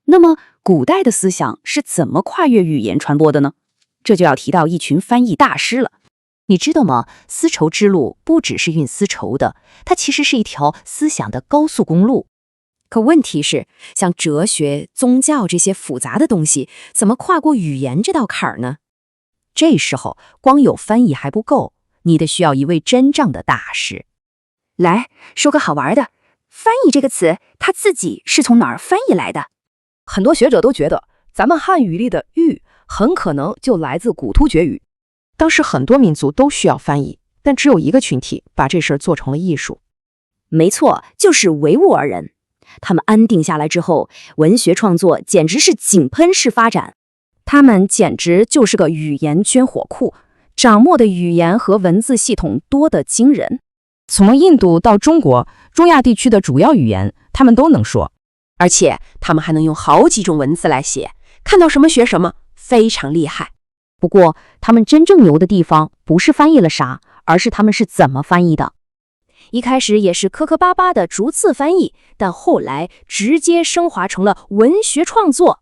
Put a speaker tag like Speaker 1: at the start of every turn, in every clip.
Speaker 1: 那么，古代的思想是怎么跨越语言传播的呢？这就要提到一群翻译大师了。
Speaker 2: 你知道吗？丝绸之路不只是运丝绸的，它其实是一条思想的高速公路。
Speaker 3: 可问题是，像哲学、宗教这些复杂的东西，怎么跨过语言这道坎儿呢？
Speaker 2: 这时候，光有翻译还不够，你得需要一位真正的大师。
Speaker 4: 来说个好玩的，翻译这个词，它自己是从哪儿翻译来的？
Speaker 5: 很多学者都觉得，咱们汉语里的“语”很可能就来自古突厥语。当时很多民族都需要翻译，但只有一个群体把这事儿做成了艺术。
Speaker 3: 没错，就是维吾尔人。他们安定下来之后，文学创作简直是井喷式发展。他们简直就是个语言捐火库，掌握的语言和文字系统多得惊人。
Speaker 6: 从印度到中国，中亚地区的主要语言他们都能说，
Speaker 7: 而且他们还能用好几种文字来写，看到什么学什么，非常厉害。
Speaker 2: 不过，他们真正牛的地方不是翻译了啥，而是他们是怎么翻译的。
Speaker 3: 一开始也是磕磕巴巴的逐字翻译，但后来直接升华成了文学创作。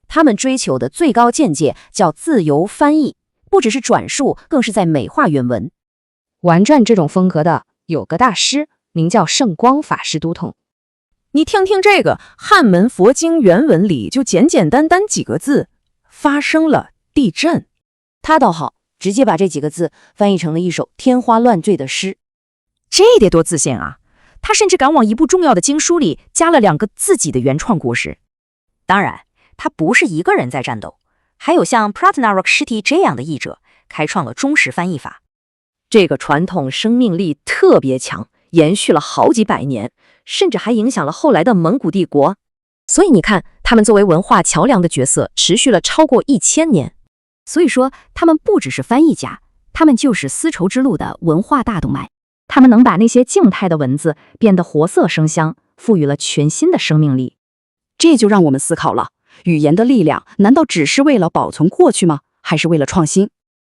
Speaker 3: 他们追求的最高境界叫自由翻译，不只是转述，更是在美化原文。
Speaker 6: 玩转这种风格的有个大师，名叫圣光法师都统。
Speaker 5: 你听听这个汉门佛经原文里就简简单单几个字，发生了地震。
Speaker 3: 他倒好，直接把这几个字翻译成了一首天花乱坠的诗。
Speaker 1: 这得多自信啊！他甚至敢往一部重要的经书里加了2个自己的原创故事。当然，他不是一个人在战斗，还有像 Pratnarok Shiti 这样的译者开创了中式翻译法。
Speaker 3: 这个传统生命力特别强，延续了好几百年，甚至还影响了后来的蒙古帝国。
Speaker 2: 所以你看，他们作为文化桥梁的角色持续了超过1000年。
Speaker 4: 所以说，他们不只是翻译家，他们就是丝绸之路的文化大动脉。他们能把那些静态的文字变得活色生香，赋予了全新的生命力。
Speaker 1: 这就让我们思考了，语言的力量难道只是为了保存过去吗？还是为了创新？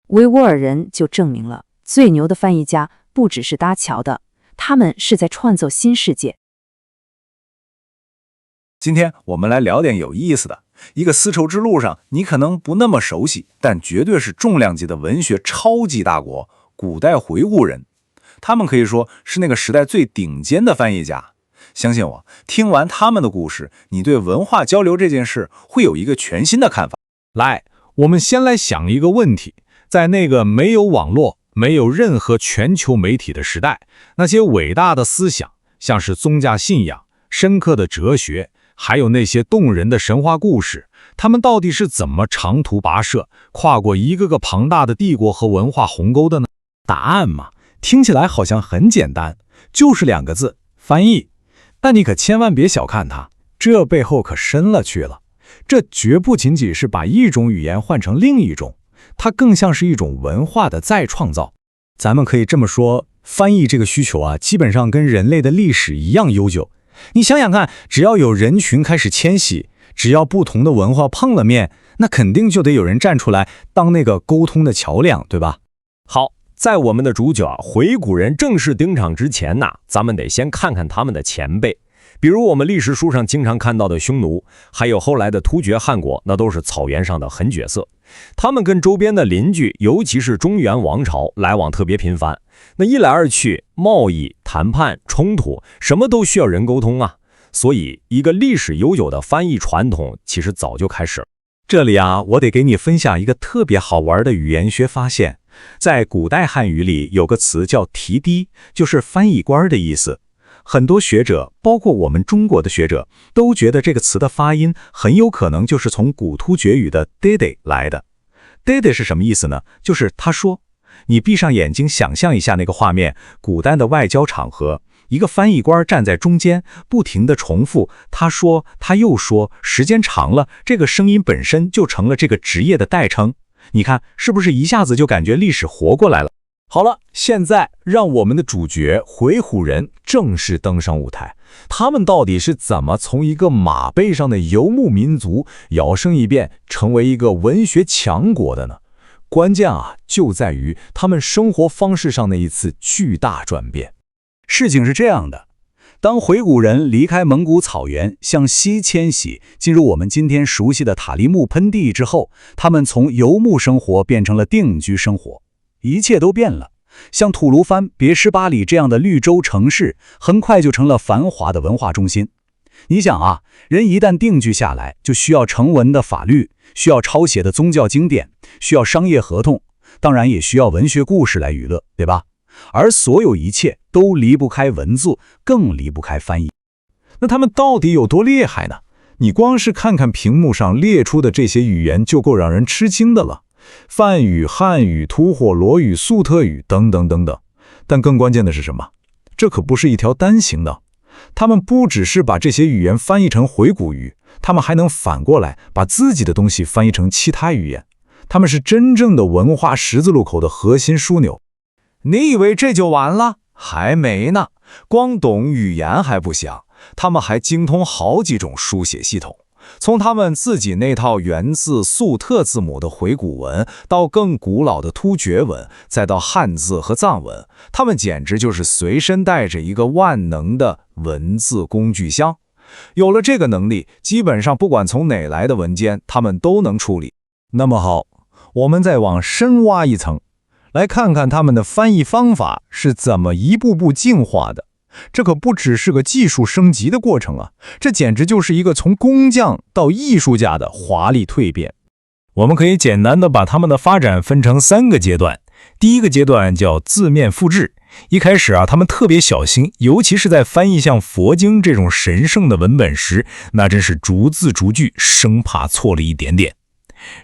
Speaker 1: 维吾尔人就证明了，最牛的翻译家不只是搭桥的，他们是在创造新世界。
Speaker 8: 今天我们来聊点有意思的。一个丝绸之路上，你可能不那么熟悉，但绝对是重量级的文学超级大国——古代回鹘人。他们可以说是那个时代最顶尖的翻译家。相信我，听完他们的故事，你对文化交流这件事会有一个全新的看法。
Speaker 9: 来，我们先来想一个问题：在那个没有网络、没有任何全球媒体的时代，那些伟大的思想，像是宗教信仰、深刻的哲学，还有那些动人的神话故事，他们到底是怎么长途跋涉，跨过一个个庞大的帝国和文化鸿沟的呢？
Speaker 10: 答案嘛，听起来好像很简单，就是2个字：翻译。但你可千万别小看它，这背后可深了去了。这绝不仅仅是把一种语言换成另一种，它更像是一种文化的再创造。咱们可以这么说，翻译这个需求啊，基本上跟人类的历史一样悠久。你想想看，只要有人群开始迁徙，只要不同的文化碰了面，那肯定就得有人站出来当那个沟通的桥梁，对吧？
Speaker 11: 好，在我们的主角回鹘人正式登场之前呢，咱们得先看看他们的前辈。比如我们历史书上经常看到的匈奴，还有后来的突厥汗国，那都是草原上的狠角色。他们跟周边的邻居，尤其是中原王朝来往特别频繁。那一来二去，贸易、谈判、冲突，什么都需要人沟通啊。所以一个历史悠久的翻译传统其实早就开始了。
Speaker 10: 这里啊，我得给你分享一个特别好玩的语言学发现。在古代汉语里有个词叫提低，就是翻译官的意思。很多学者，包括我们中国的学者，都觉得这个词的发音很有可能就是从古突厥语的 dede 来的。dede 是什么意思呢？就是他说。你闭上眼睛想象一下那个画面，古代的外交场合，一个翻译官站在中间，不停地重复他说他又说，时间长了，这个声音本身就成了这个职业的代称。你看是不是一下子就感觉历史活过来了？好了，现在让我们的主角回鹘人正式登上舞台。他们到底是怎么从一个马背上的游牧民族摇身一变成为一个文学强国的呢？关键啊，就在于他们生活方式上的一次巨大转变。事情是这样的，
Speaker 12: 当回鹘人离开蒙古草原，向西迁徙，进入我们今天熟悉的塔里木盆地之后，他们从游牧生活变成了定居生活，一切都变了。像吐鲁番、别什巴里这样的绿洲城市，很快就成了繁华的文化中心。你想啊，人一旦定居下来，就需要成文的法律，需要抄写的宗教经典，需要商业合同，当然也需要文学故事来娱乐，对吧？而所有一切都离不开文字，更离不开翻译。
Speaker 9: 那他们到底有多厉害呢？你光是看看屏幕上列出的这些语言就够让人吃惊的了。梵语、汉语、吐火罗语、粟特语等等等等。但更关键的是什么？这可不是一条单行道。他们不只是把这些语言翻译成回鹘语，他们还能反过来把自己的东西翻译成其他语言。他们是真正的文化十字路口的核心枢纽。
Speaker 8: 你以为这就完了？还没呢。光懂语言还不行，他们还精通好几种书写系统。从他们自己那套源自粟特字母的回鹘文，到更古老的突厥文，再到汉字和藏文，他们简直就是随身带着一个万能的文字工具箱。有了这个能力，基本上不管从哪来的文件，他们都能处理。那么好，我们再往深挖一层，来看看他们的翻译方法是怎么一步步进化的。这可不只是个技术升级的过程啊，这简直就是一个从工匠到艺术家的华丽蜕变。我们可以简单的把他们的发展分成3个阶段。第一个阶段叫字面复制。一开始他们特别小心，尤其是在翻译像佛经这种神圣的文本时，那真是逐字逐句，生怕错了一点点。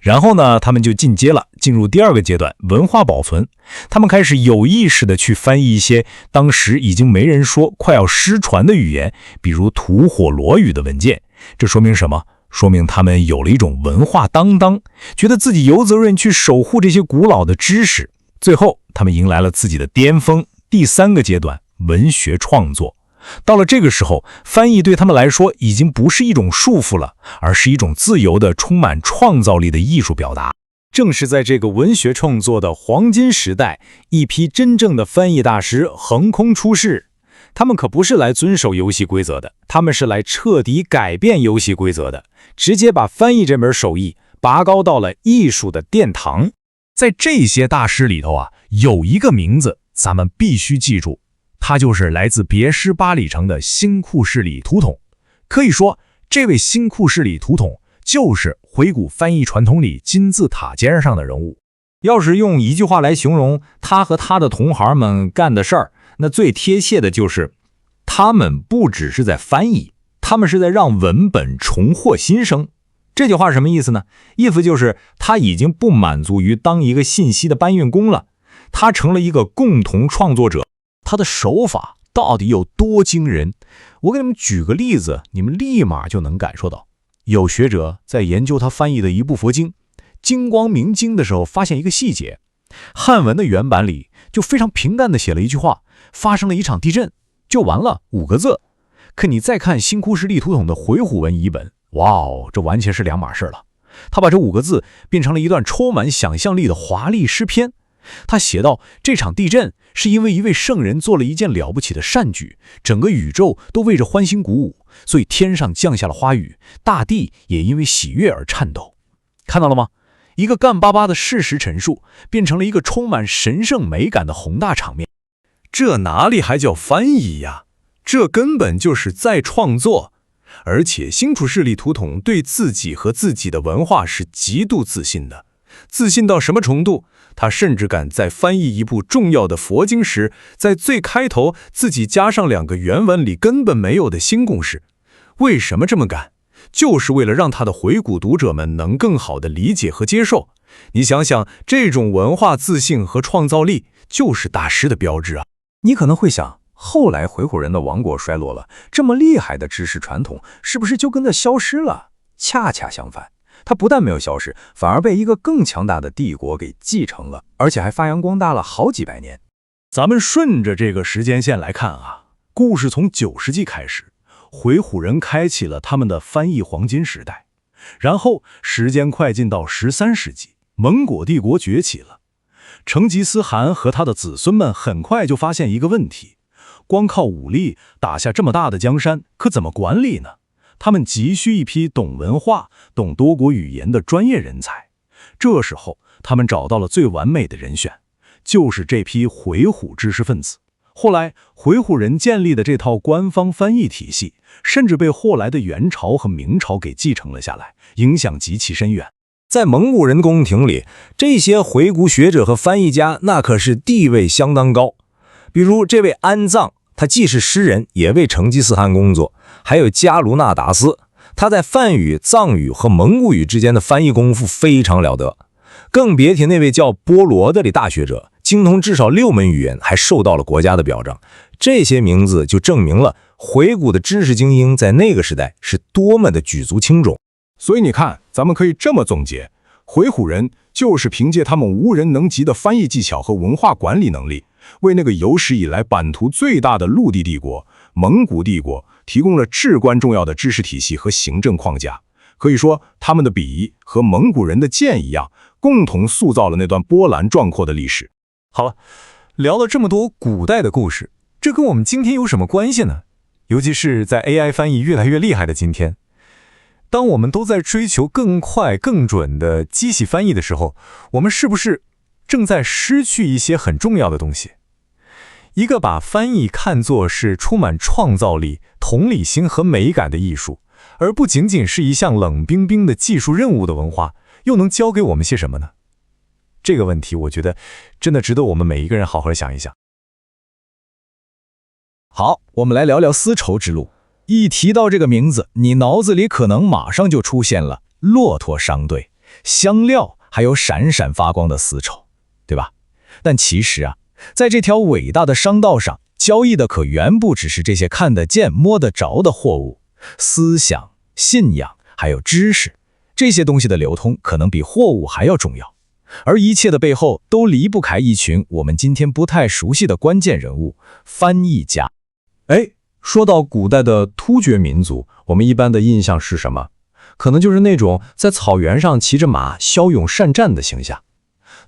Speaker 8: 然后呢，他们就进阶了，进入第2个阶段，文化保存。他们开始有意识地去翻译一些当时已经没人说、快要失传的语言，比如吐火罗语的文件。这说明什么？说明他们有了一种文化担当，觉得自己有责任去守护这些古老的知识。最后，他们迎来了自己的巅峰，第3个阶段，文学创作。到了这个时候，翻译对他们来说已经不是一种束缚了，而是一种自由的、充满创造力的艺术表达。正是在这个文学创作的黄金时代，一批真正的翻译大师横空出世。他们可不是来遵守游戏规则的，他们是来彻底改变游戏规则的，直接把翻译这门手艺拔高到了艺术的殿堂。在这些大师里头有一个名字咱们必须记住，他就是来自别什巴里城的新库什里图统。可以说，这位新库什里图统就是回鹘翻译传统里金字塔尖上的人物。要是用一句话来形容他和他的同行们干的事儿，那最贴切的就是他们不只是在翻译，他们是在让文本重获新生。这句话什么意思呢？意思就是他已经不满足于当一个信息的搬运工了，他成了一个共同创作者。他的手法到底有多惊人？我给你们举个例子，你们立马就能感受到。有学者在研究他翻译的一部佛经《金光明经》的时候，发现一个细节，汉文的原版里就非常平淡地写了一句话，发生了一场地震，就完了，5个字。可你再看新库什里图统的回鹘文译本，哇哦，这完全是两码事了。他把这5个字变成了一段充满想象力的华丽诗篇。他写道，这场地震是因为一位圣人做了一件了不起的善举，整个宇宙都为着欢欣鼓舞，所以天上降下了花雨，大地也因为喜悦而颤抖。看到了吗？一个干巴巴的事实陈述，变成了一个充满神圣美感的宏大场面。这哪里还叫翻译呀？这根本就是在创作。而且新库什里图统对自己和自己的文化是极度自信的，自信到什么程度？他甚至敢在翻译一部重要的佛经时，在最开头自己加上2个原文里根本没有的新公式。为什么这么干？就是为了让他的回鹘读者们能更好地理解和接受。你想想，这种文化自信和创造力就是大师的标志啊！你可能会想，后来回鹘人的王国衰落了，这么厉害的知识传统是不是就跟着消失了？恰恰相反，它不但没有消失，反而被一个更强大的帝国给继承了，而且还发扬光大了好几百年。咱们顺着这个时间线来看故事从9世纪开始，回鹘人开启了他们的翻译黄金时代。然后时间快进到13世纪，蒙古帝国崛起了。成吉思汗和他的子孙们很快就发现一个问题，
Speaker 12: 光靠武力打下这么大的江山，可怎么管理呢？他们急需一批懂文化、懂多国语言的专业人才。这时候，他们找到了最完美的人选，就是这批回鹘知识分子。后来，回鹘人建立的这套官方翻译体系，甚至被后来的元朝和明朝给继承了下来，影响极其深远。
Speaker 11: 在蒙古人宫廷里，这些回鹘学者和翻译家那可是地位相当高。比如这位安藏，他既是诗人，也为成吉思汗工作；还有加卢纳达斯，他在梵语、藏语和蒙古语之间的翻译功夫非常了得。更别提那位叫波罗的大学者，精通至少6门语言，还受到了国家的表彰。这些名字就证明了回鹘的知识精英在那个时代是多么的举足轻重。
Speaker 9: 所以你看，咱们可以这么总结，回鹘人就是凭借他们无人能及的翻译技巧和文化管理能力，为那个有史以来版图最大的陆地帝国蒙古帝国提供了至关重要的知识体系和行政框架。可以说，他们的笔和蒙古人的剑一样，共同塑造了那段波澜壮阔的历史。
Speaker 13: 好了，聊了这么多古代的故事，这跟我们今天有什么关系呢？尤其是在 AI 翻译越来越厉害的今天，当我们都在追求更快更准的机器翻译的时候，我们是不是正在失去一些很重要的东西？一个把翻译看作是充满创造力、同理心和美感的艺术，而不仅仅是一项冷冰冰的技术任务的文化，又能教给我们些什么呢？这个问题，我觉得真的值得我们每一个人好好想一想。
Speaker 8: 好，我们来聊聊丝绸之路。一提到这个名字，你脑子里可能马上就出现了骆驼商队、香料，还有闪闪发光的丝绸，对吧？但其实啊，在这条伟大的商道上，交易的可远不只是这些看得见、摸得着的货物，思想、信仰，还有知识，这些东西的流通可能比货物还要重要。而一切的背后都离不开一群我们今天不太熟悉的关键人物——翻译家。
Speaker 11: 说到古代的突厥民族，我们一般的印象是什么？可能就是那种在草原上骑着马骁勇善战的形象。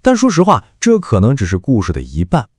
Speaker 11: 但说实话，这可能只是故事的一半。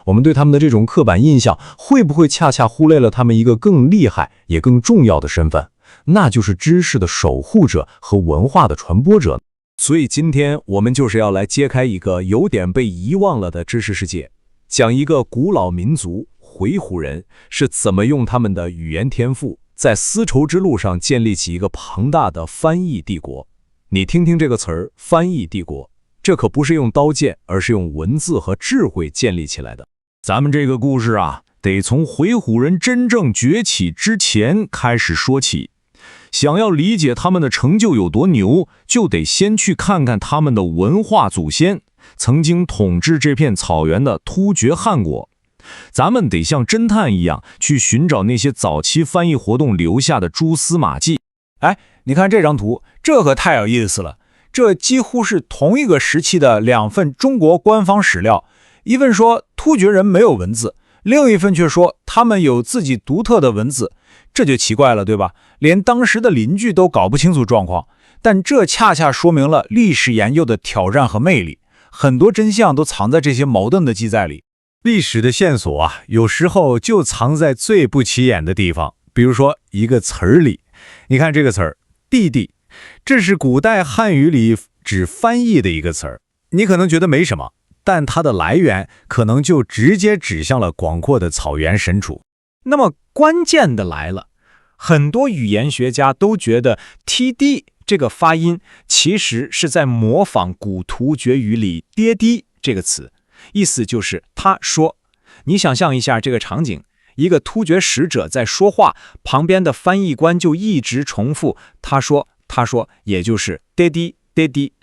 Speaker 11: 我们对他们的这种刻板印象，会不会恰恰忽略了他们一个更厉害也更重要的身份，那就是知识的守护者和文化的传播者。
Speaker 9: 所以今天我们就是要来揭开一个有点被遗忘了的知识世界，讲一个古老民族回鹘人是怎么用他们的语言天赋，在丝绸之路上建立起一个庞大的翻译帝国。你听听这个词儿，翻译帝国，这可不是用刀剑，而是用文字和智慧建立起来的。
Speaker 10: 咱们这个故事啊，得从回鹘人真正崛起之前开始说起。想要理解他们的成就有多牛，就得先去看看他们的文化祖先，曾经统治这片草原的突厥汗国。咱们得像侦探一样去寻找那些早期翻译活动留下的蛛丝马迹。
Speaker 8: 你看这张图，这可太有意思了。这几乎是同一个时期的2份中国官方史料，一份说突厥人没有文字，另一份却说他们有自己独特的文字。这就奇怪了，对吧？连当时的邻居都搞不清楚状况，但这恰恰说明了历史研究的挑战和魅力。很多真相都藏在这些矛盾的记载里。历史的线索啊，有时候就藏在最不起眼的地方。比如说一个词儿里，你看这个词儿“弟弟”，这是古代汉语里指翻译的一个词儿。你可能觉得没什么，但它的来源可能就直接指向了广阔的草原深处。那么关键的来了，很多语言学家都觉得 TD 这个发音其实是在模仿古突厥语里爹地这个词，意思就是他说。你想象一下这个场景，一个突厥使者在说话，旁边的翻译官就一直重复他说，也就是爹地爹地。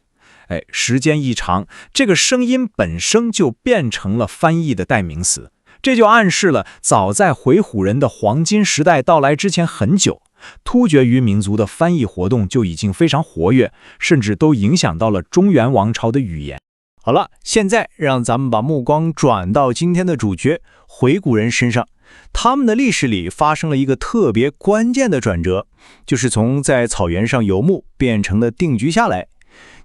Speaker 8: 时间一长，这个声音本身就变成了翻译的代名词。这就暗示了，早在回鹘人的黄金时代到来之前很久，突厥语民族的翻译活动就已经非常活跃，甚至都影响到了中原王朝的语言。好了，现在让咱们把目光转到今天的主角回鹘人身上。他们的历史里发生了一个特别关键的转折，就是从在草原上游牧变成了定居下来。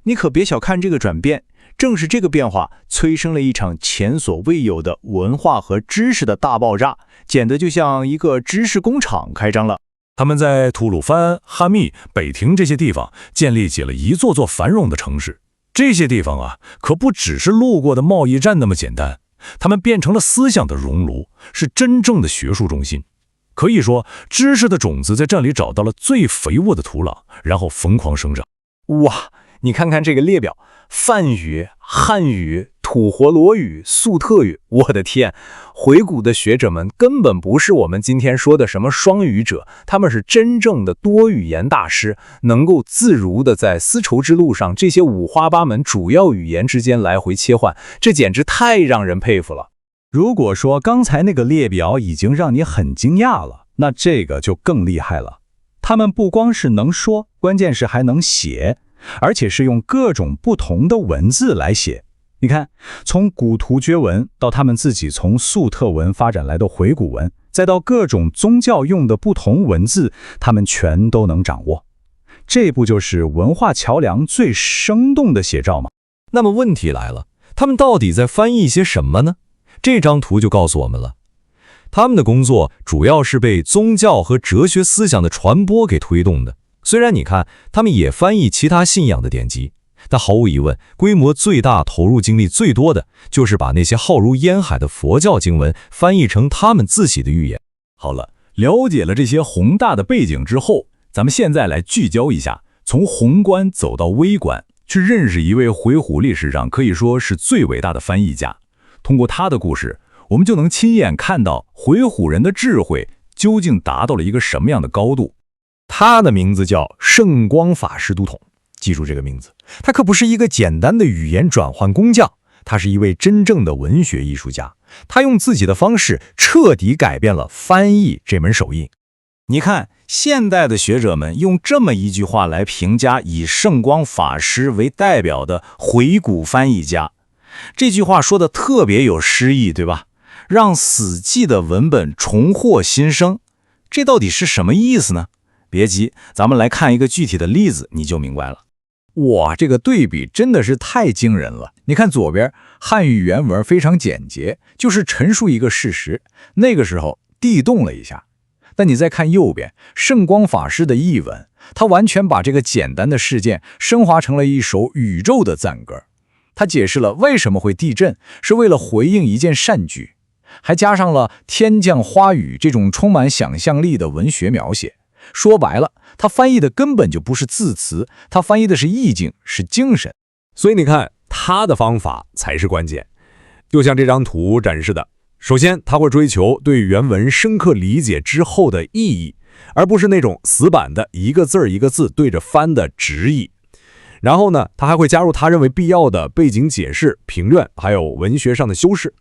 Speaker 8: 你可别小看这个转变，
Speaker 12: 正是这个变化催生了一场前所未有的文化和知识的大爆炸，简直就像一个知识工厂开张了。
Speaker 9: 他们在吐鲁番、哈密、北庭这些地方建立起了一座座繁荣的城市。这些地方啊，可不只是路过的贸易站那么简单，他们变成了思想的熔炉，是真正的学术中心。可以说，知识的种子在这里找到了最肥沃的土壤，然后疯狂生长。
Speaker 12: 哇，你看看这个列表，梵语、汉语、吐活罗语、粟特语，我的天，回古的学者们根本不是我们今天说的什么双语者，他们是真正的多语言大师，能够自如的在丝绸之路上这些五花八门主要语言之间来回切换，这简直太让人佩服了。如果说刚才那个列表已经让你很惊讶了，那这个就更厉害了。他们不光是能说，关键是还能写，而且是用各种不同的文字来写。你看，从古突厥文到他们自己从粟特文发展来的回古文，再到各种宗教用的不同文字，他们全都能掌握。这不就是文化桥梁最生动的写照吗？
Speaker 11: 那么问题来了，他们到底在翻译些什么呢？这张图就告诉我们了。他们的工作主要是被宗教和哲学思想的传播给推动的。虽然你看，他们也翻译其他信仰的典籍，但毫无疑问，规模最大、投入精力最多的，就是把那些浩如烟海的佛教经文翻译成他们自己的语言。
Speaker 12: 好了，了解了这些宏大的背景之后，咱们现在来聚焦一下，从宏观走到微观，去认识一位回鹘历史上可以说是最伟大的翻译家。通过他的故事，我们就能亲眼看到回鹘人的智慧究竟达到了一个什么样的高度。他的名字叫圣光法师都统，记住这个名字。他可不是一个简单的语言转换工匠，他是一位真正的文学艺术家。他用自己的方式彻底改变了翻译这门手艺。你看，现代的学者们用这么一句话来评价以圣光法师为代表的回鹘翻译家。这句话说的特别有诗意，对吧？让死寂的文本重获新生，这到底是什么意思呢？别急，咱们来看一个具体的例子，你就明白了。哇，这个对比真的是太惊人了！你看左边，汉语原文非常简洁，就是陈述一个事实，那个时候地动了一下。但你再看右边，圣光法师的译文，他完全把这个简单的事件升华成了一首宇宙的赞歌。他解释了为什么会地震，是为了回应一件善举，还加上了天降花雨这种充满想象力的文学描写。说白了，他翻译的根本就不是字词，他翻译的是意境，是精神。
Speaker 11: 所以你看，他的方法才是关键。就像这张图展示的，首先他会追求对原文深刻理解之后的意义，而不是那种死板的一个字一个字对着翻的直译。然后呢，他还会加入他认为必要的背景解释、评论，还有文学上的修饰。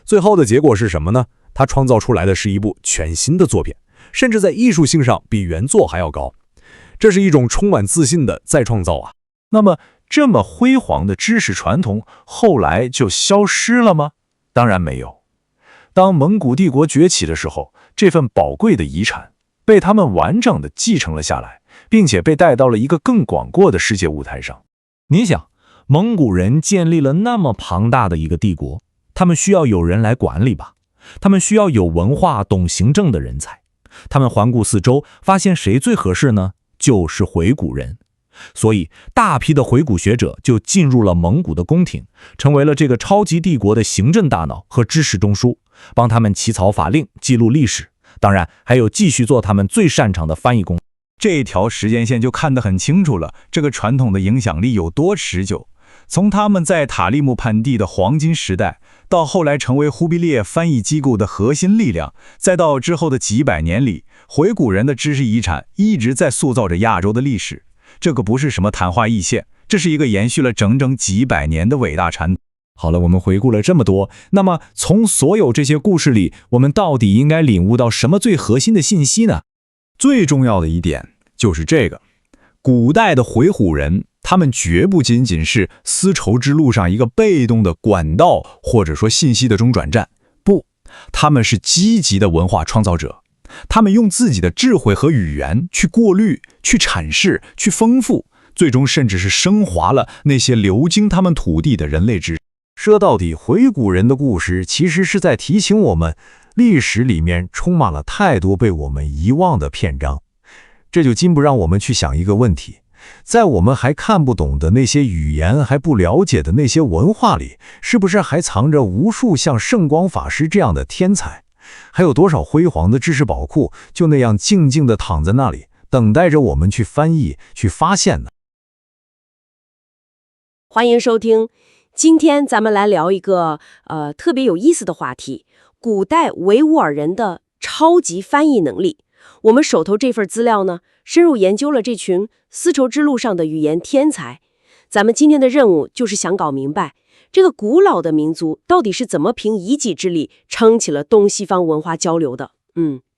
Speaker 11: 最后的结果是什么呢？他创造出来的是一部全新的作品，甚至在艺术性上比原作还要高。这是一种充满自信的再创造啊！
Speaker 12: 那么，这么辉煌的知识传统后来就消失了吗？当然没有。当蒙古帝国崛起的时候，这份宝贵的遗产被他们完整的继承了下来，并且被带到了一个更广阔的世界舞台上。你想，蒙古人建立了那么庞大的一个帝国，他们需要有人来管理吧？他们需要有文化、懂行政的人才。他们环顾四周，发现谁最合适呢？就是回鹘人。所以，大批的回鹘学者就进入了蒙古的宫廷，成为了这个超级帝国的行政大脑和知识中枢，帮他们起草法令、记录历史。当然，还有继续做他们最擅长的翻译工。这条时间线就看得很清楚了，这个传统的影响力有多持久。从他们在塔利木盆地的黄金时代，到后来成为忽必烈翻译机构的核心力量，再到之后的几百年里，回鹘人的知识遗产一直在塑造着亚洲的历史。这个不是什么昙花一现，这是一个延续了整整几百年的伟大传统。好了，我们回顾了这么多，那么从所有这些故事里，我们到底应该领悟到什么最核心的信息呢？最重要的一点就是这个：古代的回鹘人，他们绝不仅仅是丝绸之路上一个被动的管道，或者说信息的中转站，不，他们是积极的文化创造者。他们用自己的智慧和语言去过滤、去阐释、去丰富，最终甚至是升华了那些流经他们土地的人类知识。
Speaker 10: 说到底，回古人的故事其实是在提醒我们，历史里面充满了太多被我们遗忘的篇章。这就禁不让我们去想一个问题，在我们还看不懂的那些语言，还不了解的那些文化里，是不是还藏着无数像圣光法师这样的天才？还有多少辉煌的知识宝库就那样静静地躺在那里，等待着我们去翻译、去发现呢？
Speaker 7: 欢迎收听，今天咱们来聊一个特别有意思的话题：古代维吾尔人的超级翻译能力。我们手头这份资料呢，深入研究了这群丝绸之路上的语言天才。咱们今天的任务就是想搞明白，这个古老的民族到底是怎么凭一己之力撑起了东西方文化交流的。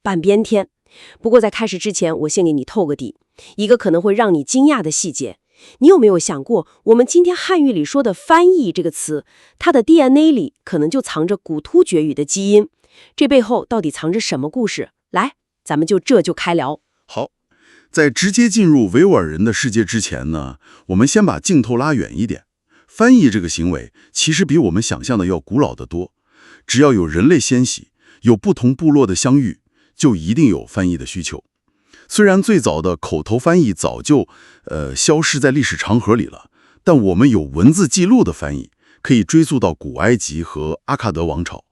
Speaker 7: 半边天。不过在开始之前，我先给你透个底，一个可能会让你惊讶的细节。你有没有想过，我们今天汉语里说的翻译这个词，它的 DNA 里可能就藏着古突厥语的基因？这背后到底藏着什么故事？来，咱们就开聊。
Speaker 14: 好，在直接进入维吾尔人的世界之前呢，我们先把镜头拉远一点。翻译这个行为其实比我们想象的要古老得多。只要有人类迁徙，有不同部落的相遇，就一定有翻译的需求。虽然最早的口头翻译早就消失在历史长河里了，但我们有文字记录的翻译可以追溯到古埃及和阿喀德王朝，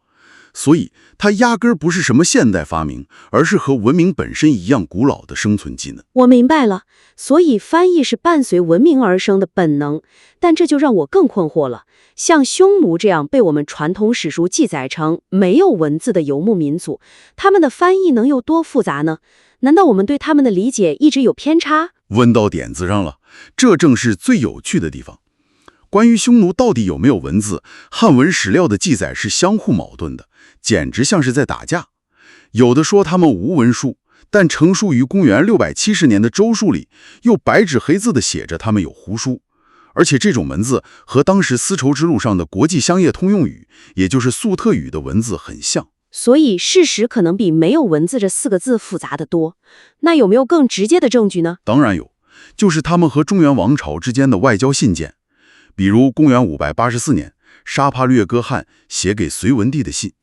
Speaker 14: 所以它压根儿不是什么现代发明，而是和文明本身一样古老的生存技能。
Speaker 7: 我明白了，所以翻译是伴随文明而生的本能。但这就让我更困惑了，像匈奴这样被我们传统史书记载成没有文字的游牧民族，他们的翻译能有多复杂呢？难道我们对他们的理解一直有偏差？
Speaker 14: 问到点子上了，这正是最有趣的地方。关于匈奴到底有没有文字，汉文史料的记载是相互矛盾的，简直像是在打架。有的说他们无文书，但成书于公元670年的周书里，又白纸黑字的写着他们有胡书。而且这种文字和当时丝绸之路上的国际商业通用语，也就是粟特语的文字很像。
Speaker 7: 所以事实可能比没有文字这4个字复杂得多。那有没有更直接的证据呢？
Speaker 14: 当然有，就是他们和中原王朝之间的外交信件。比如公元584年，沙帕略哥汗写给隋文帝的信，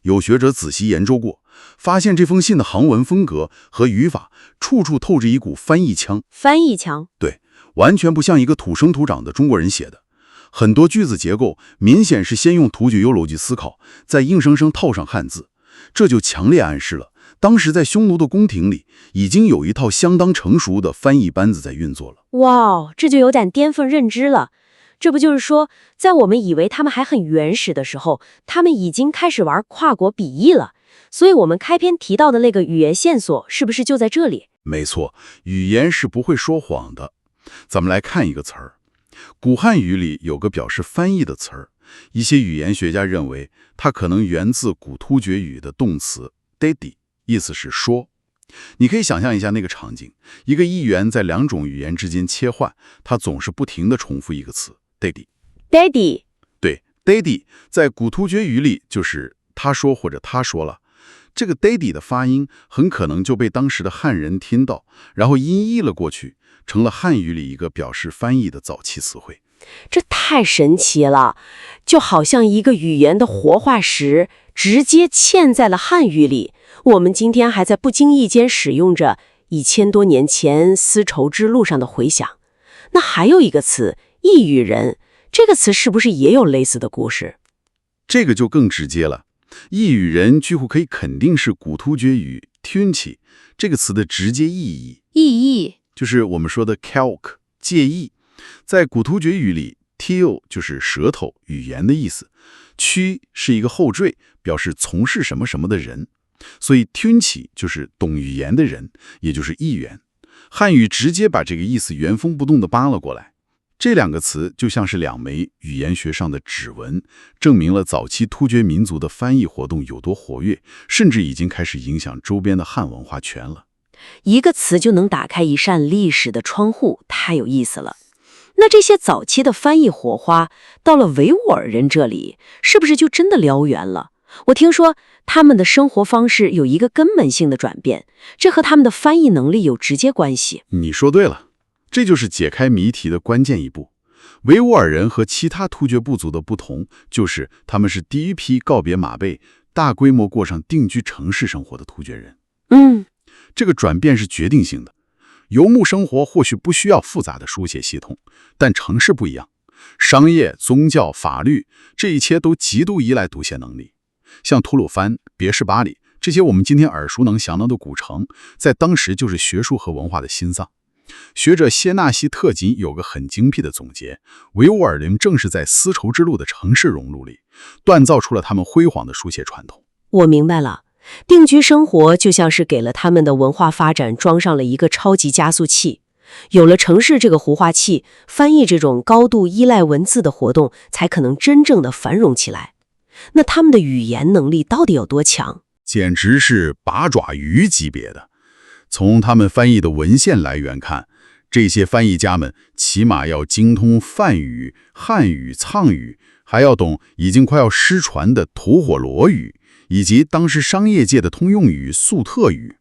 Speaker 14: 有学者仔细研究过，发现这封信的行文风格和语法处处透着一股翻译腔。
Speaker 7: 翻译腔？
Speaker 14: 对，完全不像一个土生土长的中国人写的。很多句子结构明显是先用突厥优逻辑思考，再硬生生套上汉字，这就强烈暗示了当时在匈奴的宫廷里已经有一套相当成熟的翻译班子在运作了。
Speaker 7: 哇，这就有点颠覆认知了。这不就是说，在我们以为他们还很原始的时候，他们已经开始玩跨国笔译了。所以我们开篇提到的那个语言线索，是不是就在这里？
Speaker 14: 没错，语言是不会说谎的。咱们来看一个词儿。古汉语里有个表示翻译的词儿，一些语言学家认为它可能源自古突厥语的动词 dedi， 意思是说。你可以想象一下那个场景，一个译员在2种语言之间切换，他总是不停地重复一个词 dedi。 对， dedi 在古突厥语里就是他说或者他说了。这个 dedi 的发音很可能就被当时的汉人听到，然后音译了过去，成了汉语里一个表示翻译的早期词汇。
Speaker 7: 这太神奇了，就好像一个语言的活化石直接嵌在了汉语里。我们今天还在不经意间使用着1000多年前丝绸之路上的回响。那还有一个词异语人，这个词是不是也有类似的故事？
Speaker 14: 这个就更直接了。异语人几乎可以肯定是古突厥语 tunchi 这个词的直接意义。
Speaker 3: 意义
Speaker 14: 就是我们说的 kalk 介意。在古突厥语里 til 就是舌头语言的意思，屈是一个后缀，表示从事什么什么的人，所以 tunchi 就是懂语言的人，也就是译员。汉语直接把这个意思原封不动地扒了过来。这2个词就像是2枚语言学上的指纹，证明了早期突厥民族的翻译活动有多活跃，甚至已经开始影响周边的汉文化圈了。
Speaker 7: 一个词就能打开一扇历史的窗户，太有意思了。那这些早期的翻译火花到了维吾尔人这里，是不是就真的燎原了？我听说他们的生活方式有一个根本性的转变，这和他们的翻译能力有直接关系。
Speaker 14: 你说对了，这就是解开谜题的关键一步。维吾尔人和其他突厥部族的不同，就是他们是第一批告别马背、大规模过上定居城市生活的突厥人。这个转变是决定性的。游牧生活或许不需要复杂的书写系统，但城市不一样，商业、宗教、法律，这一切都极度依赖读写能力。像吐鲁番、别什巴里这些我们今天耳熟能详的古城，在当时就是学术和文化的心脏。学者谢纳西特金有个很精辟的总结，维吾尔人正是在丝绸之路的城市熔炉里，锻造出了他们辉煌的书写传统。
Speaker 7: 我明白了，定居生活就像是给了他们的文化发展装上了一个超级加速器。有了城市这个孵化器，翻译这种高度依赖文字的活动才可能真正的繁荣起来。那他们的语言能力到底有多强？
Speaker 14: 简直是八爪鱼级别的。从他们翻译的文献来源看，这些翻译家们起码要精通梵语、汉语、藏语，还要懂已经快要失传的吐火罗语，以及当时商业界的通用语粟特语。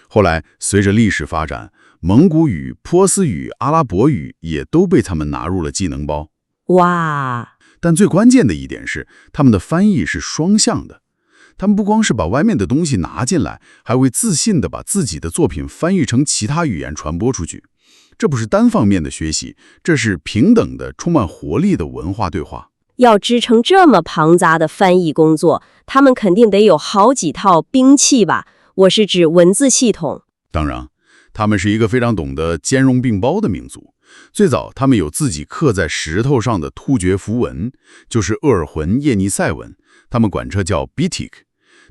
Speaker 14: 后来随着历史发展，蒙古语、波斯语、阿拉伯语也都被他们纳入了技能包。
Speaker 7: 哇！
Speaker 14: 但最关键的一点是，他们的翻译是双向的。他们不光是把外面的东西拿进来，还会自信地把自己的作品翻译成其他语言传播出去。这不是单方面的学习，这是平等的、充满活力的文化对话。
Speaker 7: 要支撑这么庞杂的翻译工作，他们肯定得有好几套兵器吧？我是指文字系统。
Speaker 14: 当然，他们是一个非常懂得兼容并包的民族。最早，他们有自己刻在石头上的突厥符文，就是鄂尔浑叶尼塞文，他们管这叫 Bitik。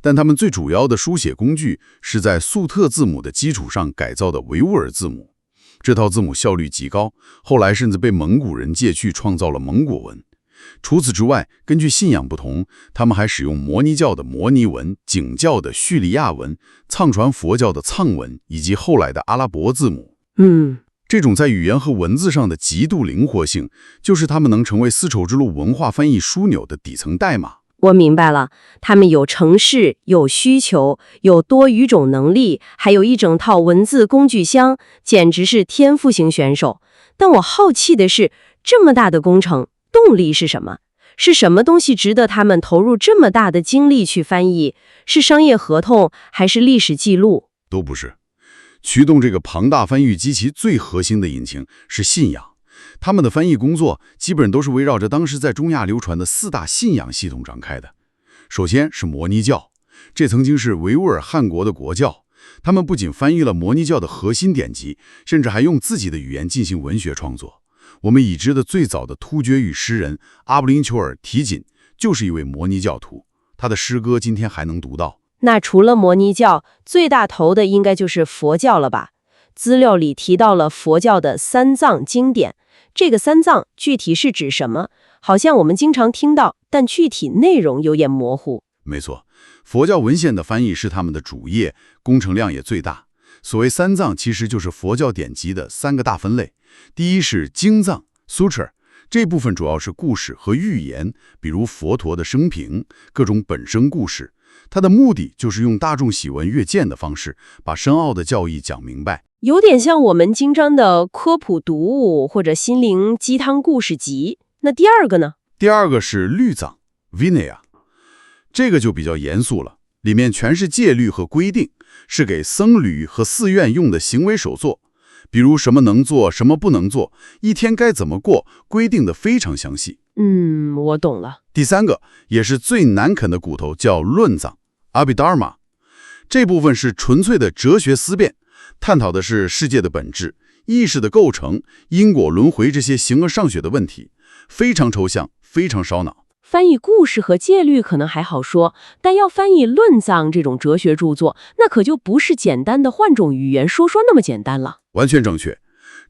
Speaker 14: 但他们最主要的书写工具是在粟特字母的基础上改造的维吾尔字母。这套字母效率极高，后来甚至被蒙古人借去创造了蒙古文。除此之外，根据信仰不同，他们还使用摩尼教的摩尼文、景教的叙利亚文、藏传佛教的藏文，以及后来的阿拉伯字母。这种在语言和文字上的极度灵活性，就是他们能成为丝绸之路文化翻译枢纽的底层代码。
Speaker 7: 我明白了，他们有城市，有需求，有多语种能力，还有一整套文字工具箱，简直是天赋型选手。但我好奇的是，这么大的工程，动力是什么？是什么东西值得他们投入这么大的精力去翻译？是商业合同，还是历史记录？
Speaker 14: 都不是。驱动这个庞大翻译机器最核心的引擎是信仰。他们的翻译工作基本都是围绕着当时在中亚流传的4大信仰系统展开的。首先是摩尼教，这曾经是维吾尔汗国的国教。他们不仅翻译了摩尼教的核心典籍，甚至还用自己的语言进行文学创作。我们已知的最早的突厥语诗人阿布林丘尔提锦就是一位摩尼教徒，他的诗歌今天还能读到。
Speaker 7: 那除了摩尼教，最大头的应该就是佛教了吧？资料里提到了佛教的三藏经典，这个三藏具体是指什么？好像我们经常听到，但具体内容有点模糊。
Speaker 14: 没错，佛教文献的翻译是他们的主业，工程量也最大。所谓三藏，其实就是佛教典籍的3个大分类。第一是经藏 Sutra， 这部分主要是故事和寓言，比如佛陀的生平、各种本生故事。它的目的就是用大众喜闻乐见的方式，把深奥的教义讲明白。
Speaker 7: 有点像我们经常的科普读物或者心灵鸡汤故事集。那第二个呢？
Speaker 14: 第二个是律藏 Vinaya， 这个就比较严肃了，里面全是戒律和规定，是给僧侣和寺院用的行为手作，比如什么能做，什么不能做，一天该怎么过，规定的非常详细。
Speaker 7: 我懂了。
Speaker 14: 第三个也是最难啃的骨头叫论藏 Abhidharma， 这部分是纯粹的哲学思辨，探讨的是世界的本质、意识的构成、因果轮回这些形而上学的问题，非常抽象，非常烧脑。
Speaker 7: 翻译故事和戒律可能还好说，但要翻译论藏这种哲学著作，那可就不是简单的换种语言说那么简单了。
Speaker 14: 完全正确，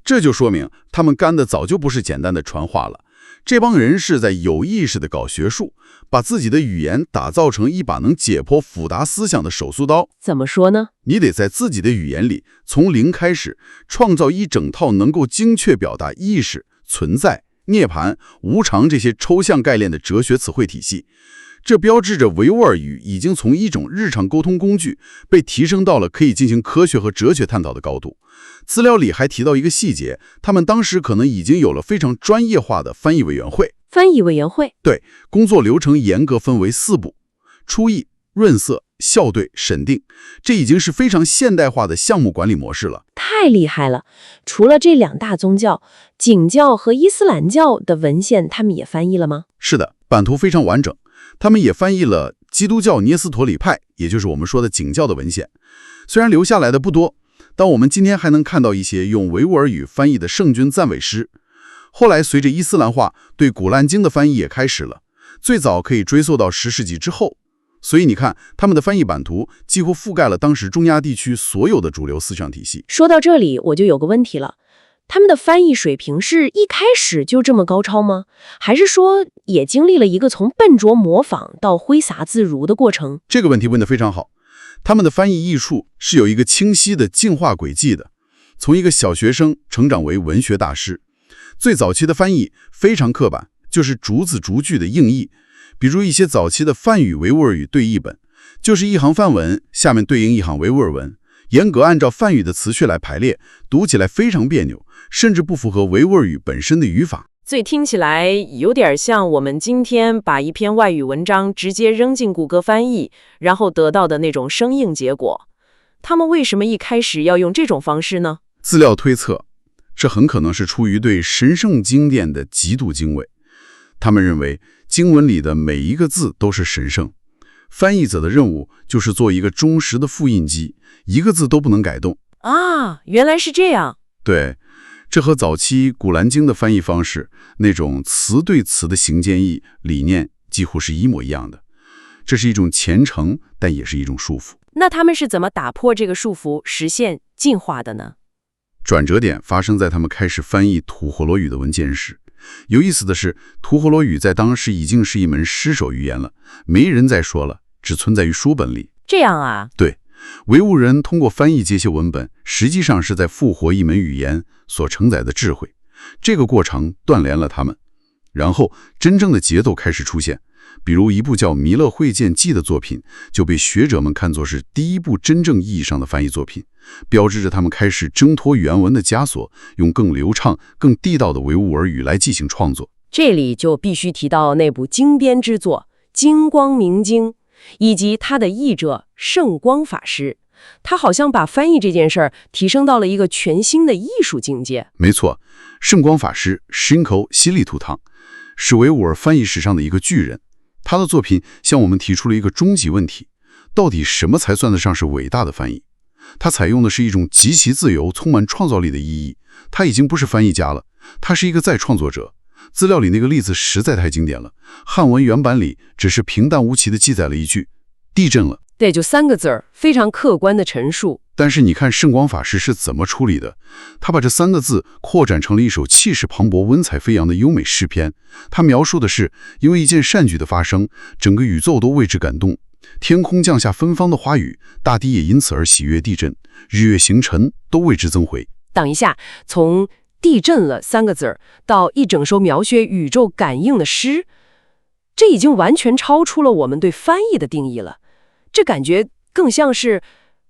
Speaker 14: 这就说明他们干的早就不是简单的传话了。这帮人是在有意识地搞学术，把自己的语言打造成一把能解剖复杂思想的手术刀。
Speaker 7: 怎么说呢？
Speaker 14: 你得在自己的语言里从零开始，创造一整套能够精确表达意识、存在、涅槃、无常这些抽象概念的哲学词汇体系。这标志着维吾尔语已经从一种日常沟通工具被提升到了可以进行科学和哲学探讨的高度。资料里还提到一个细节，他们当时可能已经有了非常专业化的翻译委员会。
Speaker 7: 翻译委员会？
Speaker 14: 对，工作流程严格分为4步：初译、润色、校对、审定。这已经是非常现代化的项目管理模式了。
Speaker 7: 太厉害了！除了这2大宗教，景教和伊斯兰教的文献，他们也翻译了吗？
Speaker 14: 是的，版图非常完整。他们也翻译了基督教涅斯陀里派，也就是我们说的景教的文献。虽然留下来的不多，但我们今天还能看到一些用维吾尔语翻译的圣经赞美诗。后来随着伊斯兰化，对古兰经的翻译也开始了，最早可以追溯到10世纪之后。所以你看，他们的翻译版图几乎覆盖了当时中亚地区所有的主流思想体系。
Speaker 7: 说到这里，我就有个问题了，他们的翻译水平是一开始就这么高超吗？还是说也经历了一个从笨拙模仿到挥洒自如的过程？
Speaker 14: 这个问题问得非常好。他们的翻译艺术是有一个清晰的进化轨迹的，从一个小学生成长为文学大师。最早期的翻译非常刻板，就是逐字逐句的硬译。比如一些早期的梵语维吾尔语对译本，就是一行梵文下面对应一行维吾尔文，严格按照梵语的词序来排列，读起来非常别扭，甚至不符合维吾尔语本身的语法。
Speaker 15: 所以听起来有点像我们今天把一篇外语文章直接扔进谷歌翻译，然后得到的那种生硬结果。他们为什么一开始要用这种方式呢？
Speaker 14: 资料推测，这很可能是出于对神圣经典的极度敬畏。他们认为经文里的每一个字都是神圣，翻译者的任务就是做一个忠实的复印机，一个字都不能改动。
Speaker 15: 啊，原来是这样。
Speaker 14: 对，这和早期古兰经的翻译方式那种词对词的行间译理念几乎是一模一样的。这是一种虔诚，但也是一种束缚。
Speaker 15: 那他们是怎么打破这个束缚，实现进化的呢？
Speaker 14: 转折点发生在他们开始翻译吐火罗语的文件时。有意思的是，吐火罗语在当时已经是一门失手语言了，没人再说了，只存在于书本里。
Speaker 15: 这样啊？
Speaker 14: 对，维吾人通过翻译这些文本，实际上是在复活一门语言所承载的智慧。这个过程锻炼了他们，然后真正的节奏开始出现。比如一部叫《弥勒会见记》的作品，就被学者们看作是第一部真正意义上的翻译作品，标志着他们开始挣脱原文的枷锁，用更流畅、更地道的维吾尔语来进行创作。
Speaker 7: 这里就必须提到那部经编之作《金光明经》，以及他的译者圣光法师。他好像把翻译这件事儿提升到了一个全新的艺术境界。
Speaker 14: 没错，圣光法师 Shinko 西利图汤是维吾尔翻译史上的一个巨人。他的作品向我们提出了一个终极问题：到底什么才算得上是伟大的翻译？他采用的是一种极其自由、充满创造力的意义。他已经不是翻译家了，他是一个再创作者。资料里那个例子实在太经典了，汉文原版里只是平淡无奇地记载了一句“地震了”，
Speaker 7: 对，就3个字儿，非常客观的陈述。
Speaker 14: 但是你看圣光法师是怎么处理的？他把这3个字扩展成了一首气势磅礴、文采飞扬的优美诗篇。他描述的是，因为一件善举的发生，整个宇宙都为之感动，天空降下芬芳的花雨，大地也因此而喜悦地震，日月星辰都为之增辉。
Speaker 7: 等一下，从地震了3个字儿到一整首描写宇宙感应的诗，这已经完全超出了我们对翻译的定义了。这感觉更像是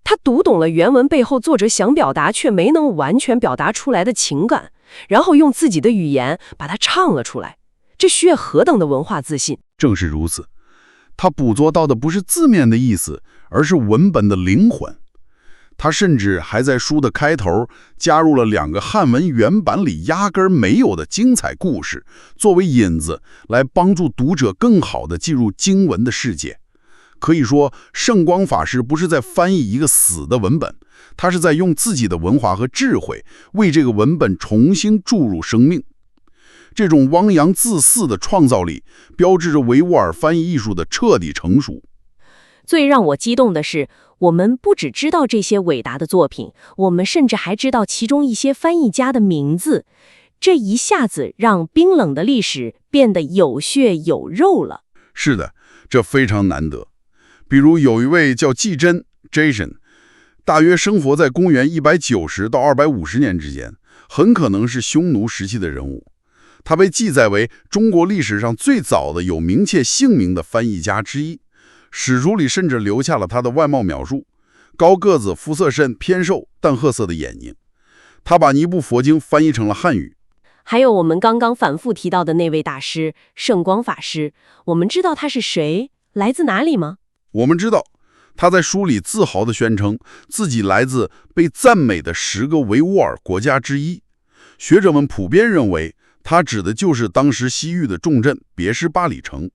Speaker 7: 他读懂了原文背后作者想表达却没能完全表达出来的情感，然后用自己的语言把它唱了出来。这需要何等的文化自信！
Speaker 14: 正是如此，他捕捉到的不是字面的意思，而是文本的灵魂。他甚至还在书的开头加入了2个汉文原版里压根儿没有的精彩故事，作为引子来帮助读者更好地进入经文的世界。可以说，圣光法师不是在翻译一个死的文本，他是在用自己的文化和智慧为这个文本重新注入生命。这种汪洋恣肆的创造力，标志着维吾尔翻译艺术的彻底成熟。
Speaker 7: 最让我激动的是，我们不只知道这些伟大的作品，我们甚至还知道其中一些翻译家的名字。这一下子让冰冷的历史变得有血有肉了。
Speaker 14: 是的，这非常难得。比如有一位叫季真 Jason， 大约生活在公元190到250年之间，很可能是匈奴时期的人物。他被记载为中国历史上最早的有名切姓名的翻译家之一。史书里甚至留下了他的外貌描述：高个子，肤色深，偏瘦，淡褐色的眼睛。他把尼部佛经翻译成了汉语。
Speaker 7: 还有我们刚刚反复提到的那位大师圣光法师，我们知道他是谁，来自哪里吗？
Speaker 14: 我们知道，他在书里自豪地宣称自己来自被赞美的10个维吾尔国家之一。学者们普遍认为，他指的就是当时西域的重镇别是巴里城。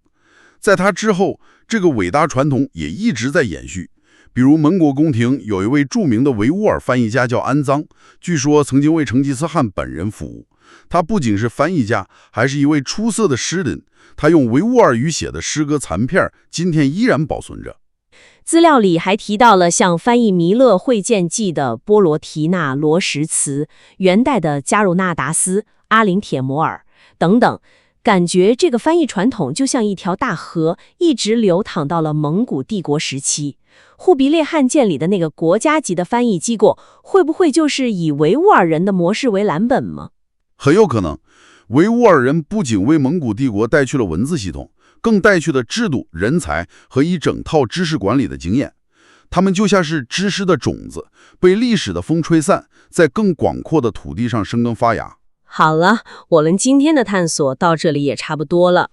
Speaker 14: 在他之后，这个伟大传统也一直在延续。比如蒙古宫廷有一位著名的维吾尔翻译家叫安藏，据说曾经为成吉思汗本人服务。他不仅是翻译家，还是一位出色的诗人。他用维吾尔语写的诗歌残片，今天依然保存着。
Speaker 7: 资料里还提到了像翻译《弥勒会见记》的波罗提那罗什茨、元代的加鲁纳达斯、阿林铁摩尔等等。感觉这个翻译传统就像一条大河，一直流淌到了蒙古帝国时期。忽必烈汉鉴里的那个国家级的翻译机构，会不会就是以维吾尔人的模式为蓝本吗？
Speaker 14: 很有可能。维吾尔人不仅为蒙古帝国带去了文字系统，更带去了制度、人才和一整套知识管理的经验。他们就像是知识的种子，被历史的风吹散，在更广阔的土地上生根发芽。
Speaker 7: 好了，我们今天的探索到这里也差不多了。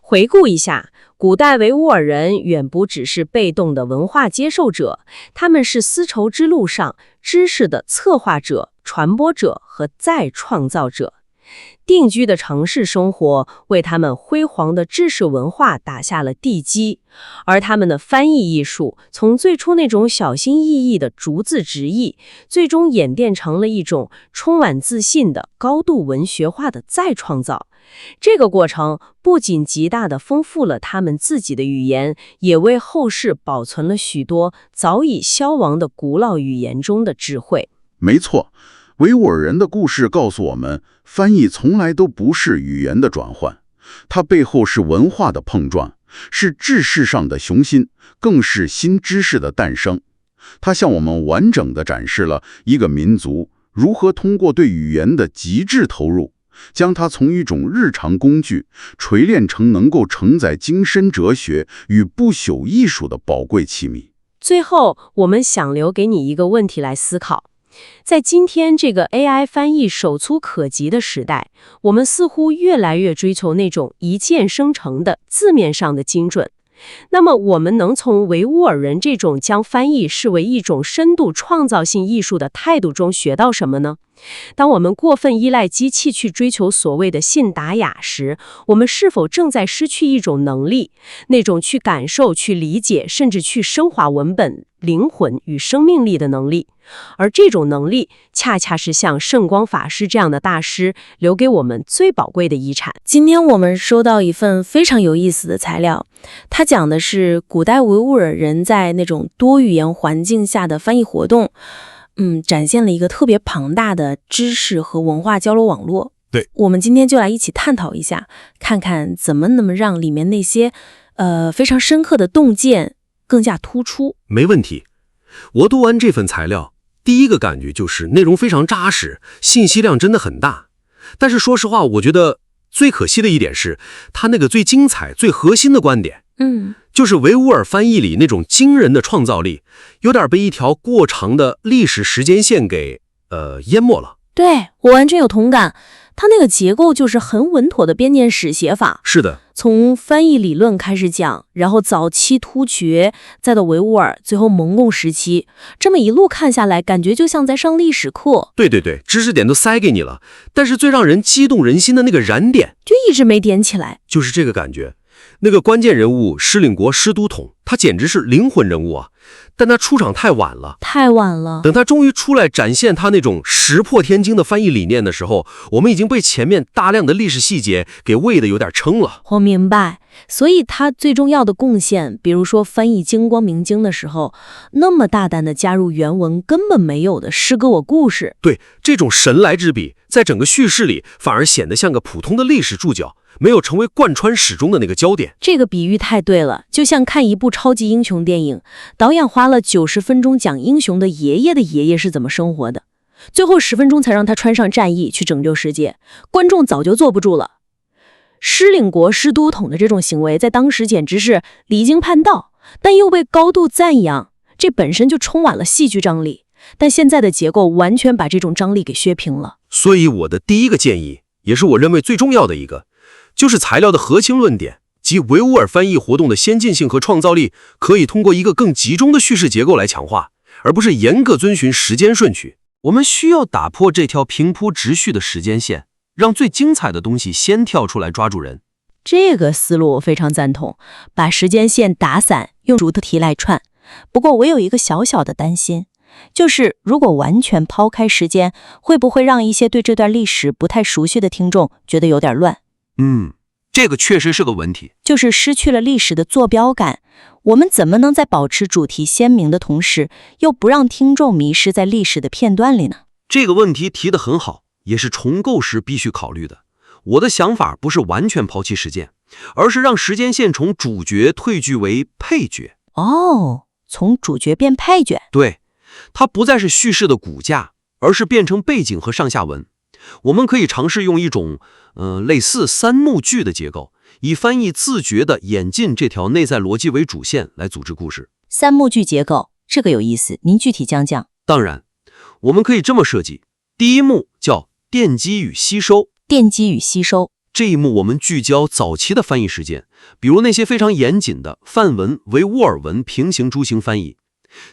Speaker 7: 回顾一下，古代维吾尔人远不只是被动的文化接受者，他们是丝绸之路上知识的策划者、传播者和再创造者。定居的城市生活为他们辉煌的知识文化打下了地基，而他们的翻译艺术从最初那种小心翼翼的逐字直译，最终演变成了一种充满自信的高度文学化的再创造。这个过程不仅极大地丰富了他们自己的语言，也为后世保存了许多早已消亡的古老语言中的智慧。
Speaker 14: 没错，维吾尔人的故事告诉我们，翻译从来都不是语言的转换，它背后是文化的碰撞，是知识上的雄心，更是新知识的诞生。它向我们完整地展示了一个民族如何通过对语言的极致投入，将它从一种日常工具锤炼成能够承载精深哲学与不朽艺术的宝贵器皿。
Speaker 7: 最后，我们想留给你一个问题来思考。在今天这个 AI 翻译手粗可及的时代，我们似乎越来越追求那种一键生成的字面上的精准。那么我们能从维吾尔人这种将翻译视为一种深度创造性艺术的态度中学到什么呢？当我们过分依赖机器去追求所谓的信达雅时，我们是否正在失去一种能力，那种去感受、去理解，甚至去升华文本、灵魂与生命力的能力？而这种能力，恰恰是像圣光法师这样的大师留给我们最宝贵的遗产。今天我们收到一份非常有意思的材料，它讲的是古代维吾尔人在那种多语言环境下的翻译活动。展现了一个特别庞大的知识和文化交流网络。
Speaker 13: 对，
Speaker 7: 我们今天就来一起探讨一下，看看怎么能让里面那些非常深刻的洞见更加突出。
Speaker 16: 没问题。我读完这份材料，第一个感觉就是内容非常扎实，信息量真的很大。但是说实话，我觉得最可惜的一点是，它那个最精彩、最核心的观点，就是维吾尔翻译里那种惊人的创造力，有点被一条过长的历史时间线给淹没了。
Speaker 7: 对，我完全有同感。它那个结构就是很稳妥的编年史写法。
Speaker 16: 是的，
Speaker 7: 从翻译理论开始讲，然后早期突厥，再到维吾尔，最后蒙共时期，这么一路看下来，感觉就像在上历史课。
Speaker 16: 对，知识点都塞给你了，但是最让人激动人心的那个燃点，
Speaker 7: 就一直没点起来。
Speaker 16: 就是这个感觉。那个关键人物施令国施都统，他简直是灵魂人物啊！但他出场太晚了。等他终于出来展现他那种石破天惊的翻译理念的时候，我们已经被前面大量的历史细节给喂得有点撑了。
Speaker 7: 我明白，所以他最重要的贡献，比如说翻译《金光明经》的时候，那么大胆的加入原文根本没有的诗歌我故事。
Speaker 16: 对，这种神来之笔，在整个叙事里反而显得像个普通的历史注脚，没有成为贯穿始终的那个焦点。
Speaker 7: 这个比喻太对了，就像看一部超级英雄电影，导演花了90分钟讲英雄的爷爷是怎么生活的。最后10分钟才让他穿上战衣去拯救世界，观众早就坐不住了。师领国师都统的这种行为在当时简直是离经叛道，但又被高度赞扬，这本身就充满了戏剧张力。但现在的结构完全把这种张力给削平了。
Speaker 16: 所以我的第一个建议，也是我认为最重要的一个，就是材料的核心论点及维吾尔翻译活动的先进性和创造力，可以通过一个更集中的叙事结构来强化，而不是严格遵循时间顺序。我们需要打破这条平铺直叙的时间线，让最精彩的东西先跳出来抓住人。
Speaker 7: 这个思路我非常赞同，把时间线打散，用主题来串。不过我有一个小小的担心，就是如果完全抛开时间，会不会让一些对这段历史不太熟悉的听众觉得有点乱？
Speaker 16: 这个确实是个问题，
Speaker 7: 就是失去了历史的坐标感。我们怎么能在保持主题鲜明的同时，又不让听众迷失在历史的片段里呢？
Speaker 16: 这个问题提得很好，也是重构时必须考虑的。我的想法不是完全抛弃时间，而是让时间线从主角退居为配角。
Speaker 7: 从主角变配角。
Speaker 16: 对，它不再是叙事的骨架，而是变成背景和上下文。我们可以尝试用一种类似三幕剧的结构，以翻译自觉地演进这条内在逻辑为主线来组织故事。
Speaker 7: 三幕剧结构，这个有意思，您具体讲讲。
Speaker 16: 当然，我们可以这么设计，第一幕叫奠基与吸收。
Speaker 7: 奠基与吸收，
Speaker 16: 这一幕我们聚焦早期的翻译事件，比如那些非常严谨的梵文、维吾尔文平行诸行翻译。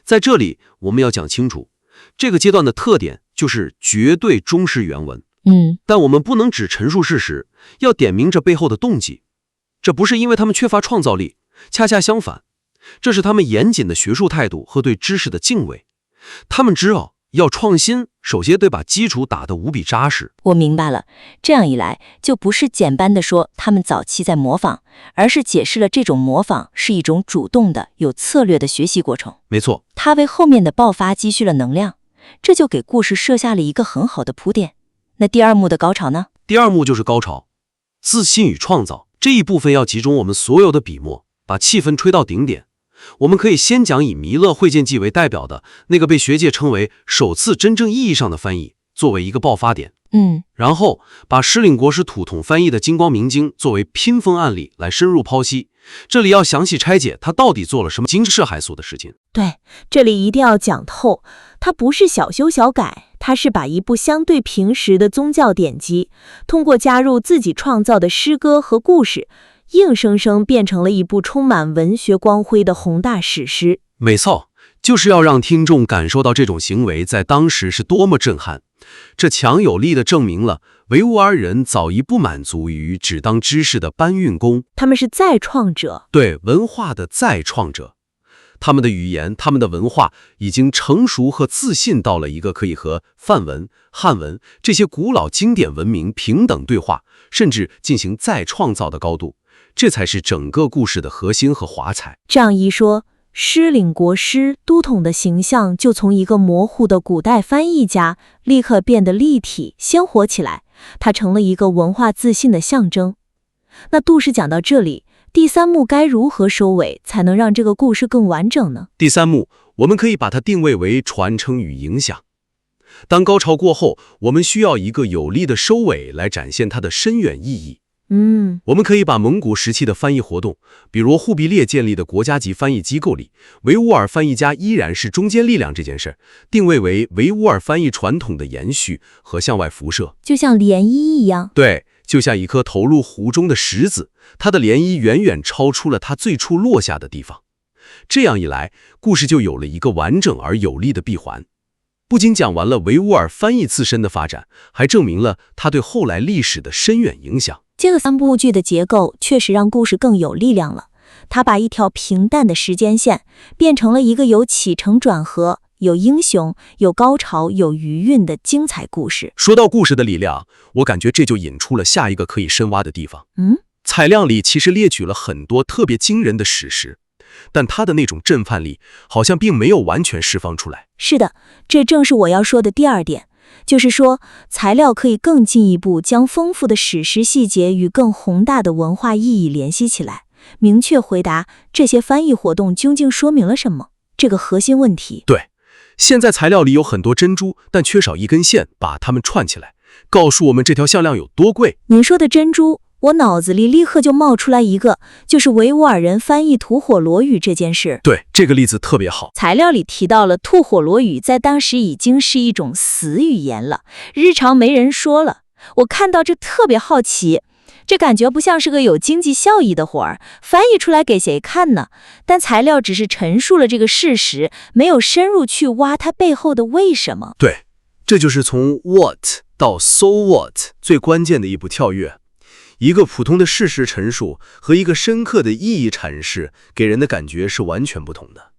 Speaker 16: 在这里我们要讲清楚，这个阶段的特点就是绝对忠实原文。但我们不能只陈述事实，要点明这背后的动机。这不是因为他们缺乏创造力，恰恰相反，这是他们严谨的学术态度和对知识的敬畏。他们知道要创新，首先得把基础打得无比扎实。
Speaker 7: 我明白了，这样一来，就不是简单的说他们早期在模仿，而是解释了这种模仿是一种主动的、有策略的学习过程。
Speaker 16: 没错，
Speaker 7: 它为后面的爆发积蓄了能量，这就给故事设下了一个很好的铺垫。那第二幕的高潮呢？
Speaker 16: 第二幕就是高潮，自信与创造。这一部分要集中我们所有的笔墨，把气氛吹到顶点。我们可以先讲以弥勒会见记为代表的那个被学界称为首次真正意义上的翻译作为一个爆发点。然后把师领国师土统翻译的金光明经作为拼封案例来深入剖析。这里要详细拆解他到底做了什么惊世骇俗的事情。
Speaker 17: 对，这里一定要讲透，它不是小修小改，它是把一部相对平实的宗教典籍，通过加入自己创造的诗歌和故事，硬生生变成了一部充满文学光辉的宏大史诗。
Speaker 16: 没错，就是要让听众感受到这种行为在当时是多么震撼。这强有力地证明了维吾尔人早已不满足于只当知识的搬运工，
Speaker 17: 他们是再创者，
Speaker 16: 对，文化的再创者。他们的语言，他们的文化已经成熟和自信到了一个可以和梵文、汉文这些古老经典文明平等对话，甚至进行再创造的高度。这才是整个故事的核心和华彩。
Speaker 17: 这样一说，师领国师都统的形象就从一个模糊的古代翻译家立刻变得立体鲜活起来，他成了一个文化自信的象征。那故事讲到这里，第三幕该如何收尾才能让这个故事更完整呢？
Speaker 16: 第三幕我们可以把它定位为传承与影响。当高潮过后，我们需要一个有力的收尾来展现它的深远意义。我们可以把蒙古时期的翻译活动，比如忽必烈建立的国家级翻译机构里，维吾尔翻译家依然是中坚力量这件事，定位为维吾尔翻译传统的延续和向外辐射，
Speaker 17: 就像涟漪一样。
Speaker 16: 对，就像一颗投入湖中的石子，它的涟漪远远超出了它最初落下的地方。这样一来，故事就有了一个完整而有力的闭环。不仅讲完了维吾尔翻译自身的发展，还证明了它对后来历史的深远影响。
Speaker 17: 这个三部剧的结构确实让故事更有力量了，它把一条平淡的时间线变成了一个有起承转合、有英雄、有高潮、有余韵的精彩故事。
Speaker 16: 说到故事的力量，我感觉这就引出了下一个可以深挖的地方。材料里其实列举了很多特别惊人的史实，但它的那种震撼力好像并没有完全释放出来。
Speaker 17: 是的，这正是我要说的第二点，就是说材料可以更进一步将丰富的史实细节与更宏大的文化意义联系起来，明确回答这些翻译活动究竟说明了什么这个核心问题。
Speaker 16: 对，现在材料里有很多珍珠，但缺少一根线把它们串起来，告诉我们这条项链有多贵。
Speaker 17: 您说的珍珠，我脑子里立刻就冒出来一个，就是维吾尔人翻译吐火罗语这件事。
Speaker 16: 对，这个例子特别好。
Speaker 17: 材料里提到了吐火罗语在当时已经是一种死语言了，日常没人说了。我看到这特别好奇，这感觉不像是个有经济效益的活儿，翻译出来给谁看呢？但材料只是陈述了这个事实，没有深入去挖它背后的为什么。
Speaker 16: 对，这就是从 what 到 so what 最关键的一步跳跃。一个普通的事实陈述和一个深刻的意义阐释，给人的感觉是完全不同的。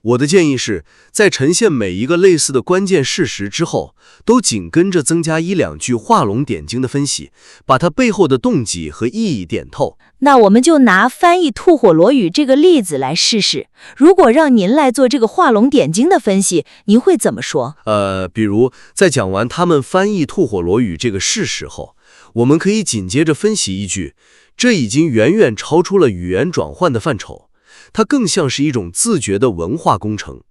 Speaker 16: 我的建议是，在呈现每一个类似的关键事实之后，都紧跟着增加1、2句画龙点睛的分析，把它背后的动机和意义点透。
Speaker 17: 那我们就拿翻译吐火罗语这个例子来试试。如果让您来做这个画龙点睛的分析，您会怎么说？
Speaker 16: 比如在讲完他们翻译吐火罗语这个事实后，我们可以紧接着分析一句，这已经远远超出了语言转换的范畴。它更像是一种自觉的文化工程，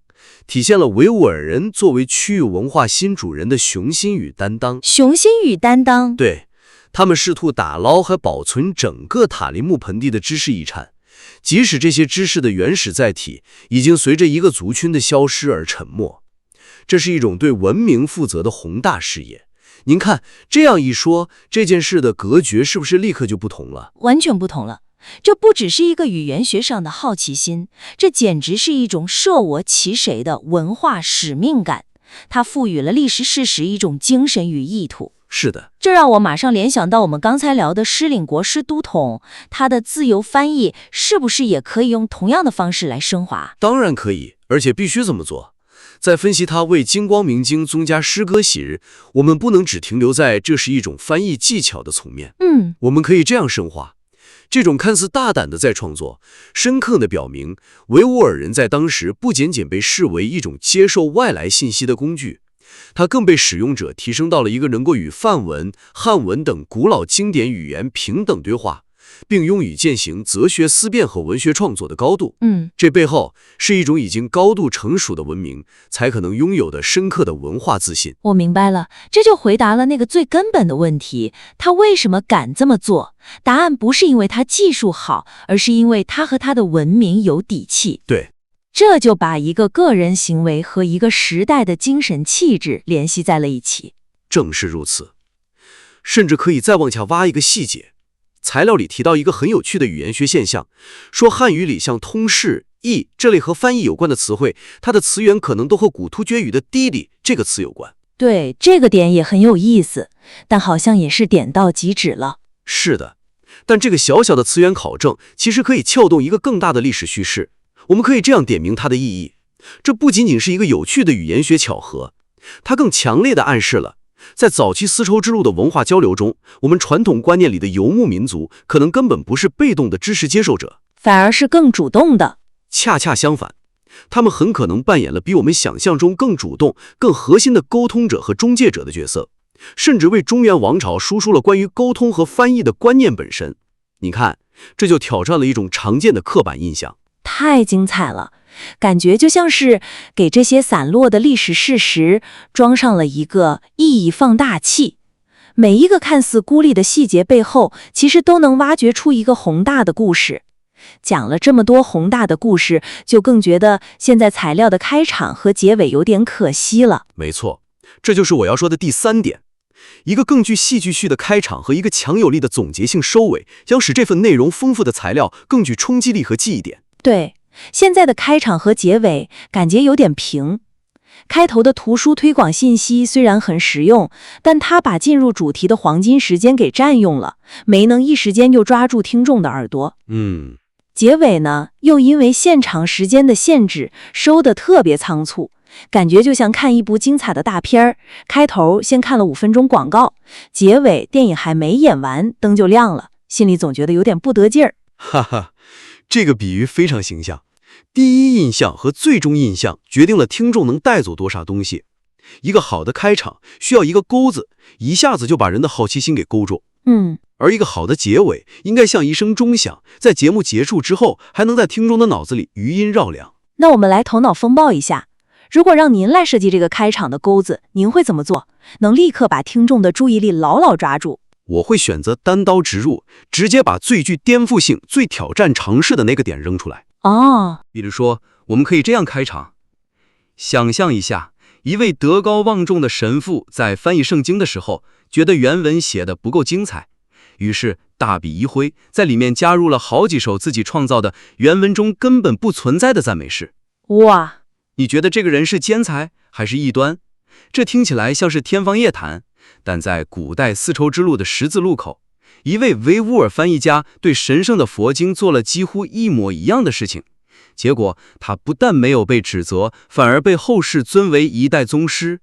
Speaker 16: 体现了维吾尔人作为区域文化新主人的雄心与担当。
Speaker 17: 雄心与担当，
Speaker 16: 对，他们试图打捞和保存整个塔里木盆地的知识遗产，即使这些知识的原始载体已经随着一个族群的消失而沉没。这是一种对文明负责的宏大事业。您看，这样一说，这件事的格局是不是立刻就不同了？
Speaker 17: 完全不同了。这不只是一个语言学上的好奇心，这简直是一种舍我其谁的文化使命感。它赋予了历史事实一种精神与意图。
Speaker 16: 是的，
Speaker 17: 这让我马上联想到我们刚才聊的狮岭国师都统，他的自由翻译是不是也可以用同样的方式来升华？
Speaker 16: 当然可以，而且必须这么做。在分析他为金光明经宗家诗歌喜日，我们不能只停留在这是一种翻译技巧的层面。我们可以这样深化。这种看似大胆的再创作，深刻地表明维吾尔人在当时不仅仅被视为一种接受外来信息的工具，它更被使用者提升到了一个能够与梵文、汉文等古老经典语言平等对话，并用以践行哲学思辨和文学创作的高度。这背后是一种已经高度成熟的文明才可能拥有的深刻的文化自信。
Speaker 17: 我明白了，这就回答了那个最根本的问题，他为什么敢这么做？答案不是因为他技术好，而是因为他和他的文明有底气。
Speaker 16: 对，
Speaker 17: 这就把一个个人行为和一个时代的精神气质联系在了一起。
Speaker 16: 正是如此，甚至可以再往下挖一个细节。材料里提到一个很有趣的语言学现象，说汉语里像通释、译这类和翻译有关的词汇，它的词源可能都和古突厥语的弟弟这个词有关。
Speaker 17: 对，这个点也很有意思，但好像也是点到即止了。
Speaker 16: 是的，但这个小小的词源考证其实可以撬动一个更大的历史叙事。我们可以这样点明它的意义，这不仅仅是一个有趣的语言学巧合，它更强烈地暗示了在早期丝绸之路的文化交流中，我们传统观念里的游牧民族可能根本不是被动的知识接受者，
Speaker 17: 反而是更主动的。
Speaker 16: 恰恰相反，他们很可能扮演了比我们想象中更主动、更核心的沟通者和中介者的角色，甚至为中原王朝输出了关于沟通和翻译的观念本身。你看，这就挑战了一种常见的刻板印象。
Speaker 17: 太精彩了，感觉就像是给这些散落的历史事实装上了一个意义放大器，每一个看似孤立的细节背后，其实都能挖掘出一个宏大的故事。讲了这么多宏大的故事，就更觉得现在材料的开场和结尾有点可惜了。
Speaker 16: 没错，这就是我要说的第3点。一个更具戏剧性的开场和一个强有力的总结性收尾，将使这份内容丰富的材料更具冲击力和记忆点。
Speaker 17: 对，现在的开场和结尾感觉有点平。开头的图书推广信息虽然很实用，但它把进入主题的黄金时间给占用了，没能一时间就抓住听众的耳朵。结尾呢，又因为现场时间的限制，收得特别仓促，感觉就像看一部精彩的大片儿，开头先看了5分钟广告，结尾电影还没演完，灯就亮了，心里总觉得有点不得劲儿。
Speaker 16: 哈哈，这个比喻非常形象。第一印象和最终印象决定了听众能带走多少东西。一个好的开场需要一个钩子，一下子就把人的好奇心给勾住。而一个好的结尾应该像一声钟响，在节目结束之后还能在听众的脑子里余音绕梁。
Speaker 17: 那我们来头脑风暴一下，如果让您来设计这个开场的钩子，您会怎么做？能立刻把听众的注意力牢牢抓住？
Speaker 18: 我会选择单刀直入，直接把最具颠覆性、最挑战常识的那个点扔出来。比如说，我们可以这样开场：想象一下，一位德高望重的神父在翻译圣经的时候，觉得原文写得不够精彩，于是大笔一挥，在里面加入了好几首自己创造的原文中根本不存在的赞美诗。
Speaker 17: 哇！
Speaker 18: 你觉得这个人是奸才还是异端？这听起来像是天方夜谭，但在古代丝绸之路的十字路口，一位维吾尔翻译家对神圣的佛经做了几乎一模一样的事情，结果他不但没有被指责，反而被后世尊为一代宗师。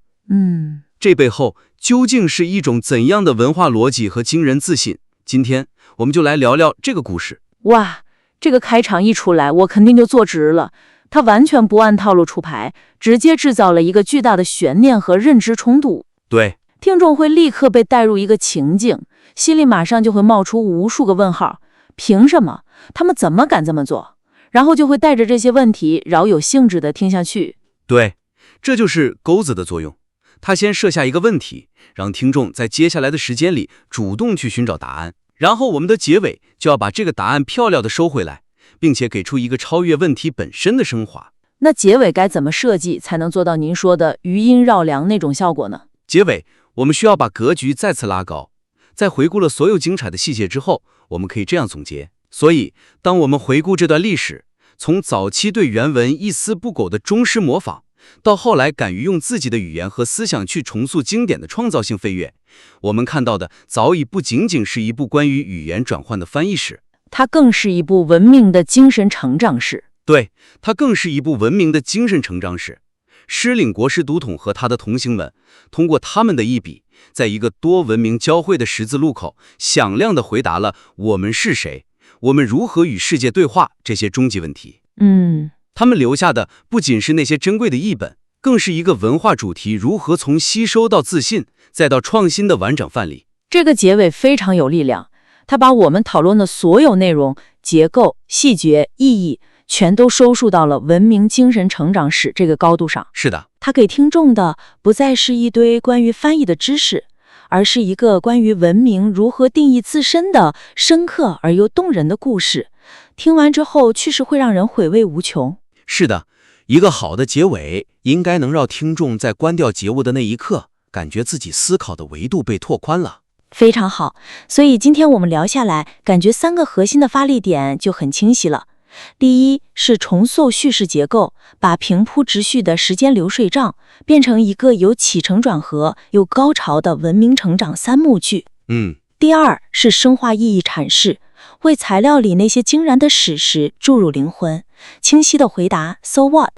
Speaker 18: 这背后究竟是一种怎样的文化逻辑和惊人自信？今天我们就来聊聊这个故事。
Speaker 17: 哇，这个开场一出来，我肯定就坐直了。他完全不按套路出牌，直接制造了一个巨大的悬念和认知冲突。
Speaker 18: 对，
Speaker 17: 听众会立刻被带入一个情境，心里马上就会冒出无数个问号。凭什么？他们怎么敢这么做？然后就会带着这些问题饶有兴致地听下去。
Speaker 18: 对，这就是钩子的作用。他先设下一个问题，让听众在接下来的时间里主动去寻找答案，然后我们的结尾就要把这个答案漂亮地收回来，并且给出一个超越问题本身的升华。
Speaker 17: 那结尾该怎么设计才能做到您说的余音绕梁那种效果呢？
Speaker 18: 结尾我们需要把格局再次拉高，在回顾了所有精彩的细节之后，我们可以这样总结。所以当我们回顾这段历史，从早期对原文一丝不苟的忠实模仿，到后来敢于用自己的语言和思想去重塑经典的创造性飞跃，我们看到的早已不仅仅是一部关于语言转换的翻译史，
Speaker 17: 它更是一部文明的精神成长史。
Speaker 18: 对，它更是一部文明的精神成长史。狮岭国师读统和他的同行们，通过他们的一笔，在一个多文明交汇的十字路口，响亮地回答了我们是谁，我们如何与世界对话这些终极问题。他们留下的不仅是那些珍贵的译本，更是一个文化主题如何从吸收到自信，再到创新的完整范例。
Speaker 17: 这个结尾非常有力量，它把我们讨论的所有内容、结构、细节、意义全都收束到了文明精神成长史这个高度上。
Speaker 18: 是的，
Speaker 17: 它给听众的不再是一堆关于翻译的知识，而是一个关于文明如何定义自身的深刻而又动人的故事。听完之后，确实会让人回味无穷。
Speaker 18: 是的，一个好的结尾应该能让听众在关掉节目的那一刻，感觉自己思考的维度被拓宽了。
Speaker 17: 非常好，所以今天我们聊下来，感觉3个核心的发力点就很清晰了。第一是重塑叙事结构，把平铺直叙的时间流水账变成一个有起承转合又高潮的文明成长3幕剧。第二是深化意义阐释，为材料里那些惊然的史实注入灵魂，清晰地回答 So what，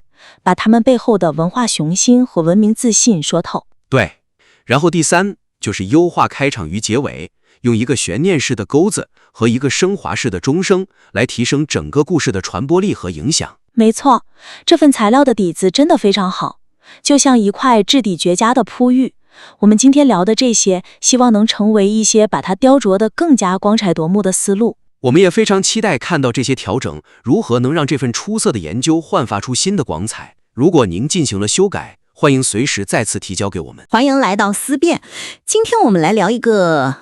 Speaker 17: 把他们背后的文化雄心和文明自信说透。
Speaker 18: 对，然后第3就是优化开场与结尾，用一个悬念式的钩子和一个升华式的钟声来提升整个故事的传播力和影响。
Speaker 17: 没错，这份材料的底子真的非常好，就像一块质地绝佳的璞玉。我们今天聊的这些，希望能成为一些把它雕琢得更加光彩夺目的思路。
Speaker 18: 我们也非常期待看到这些调整如何能让这份出色的研究焕发出新的光彩。如果您进行了修改，欢迎随时再次提交给我们。
Speaker 19: 欢迎来到思辨，今天我们来聊一个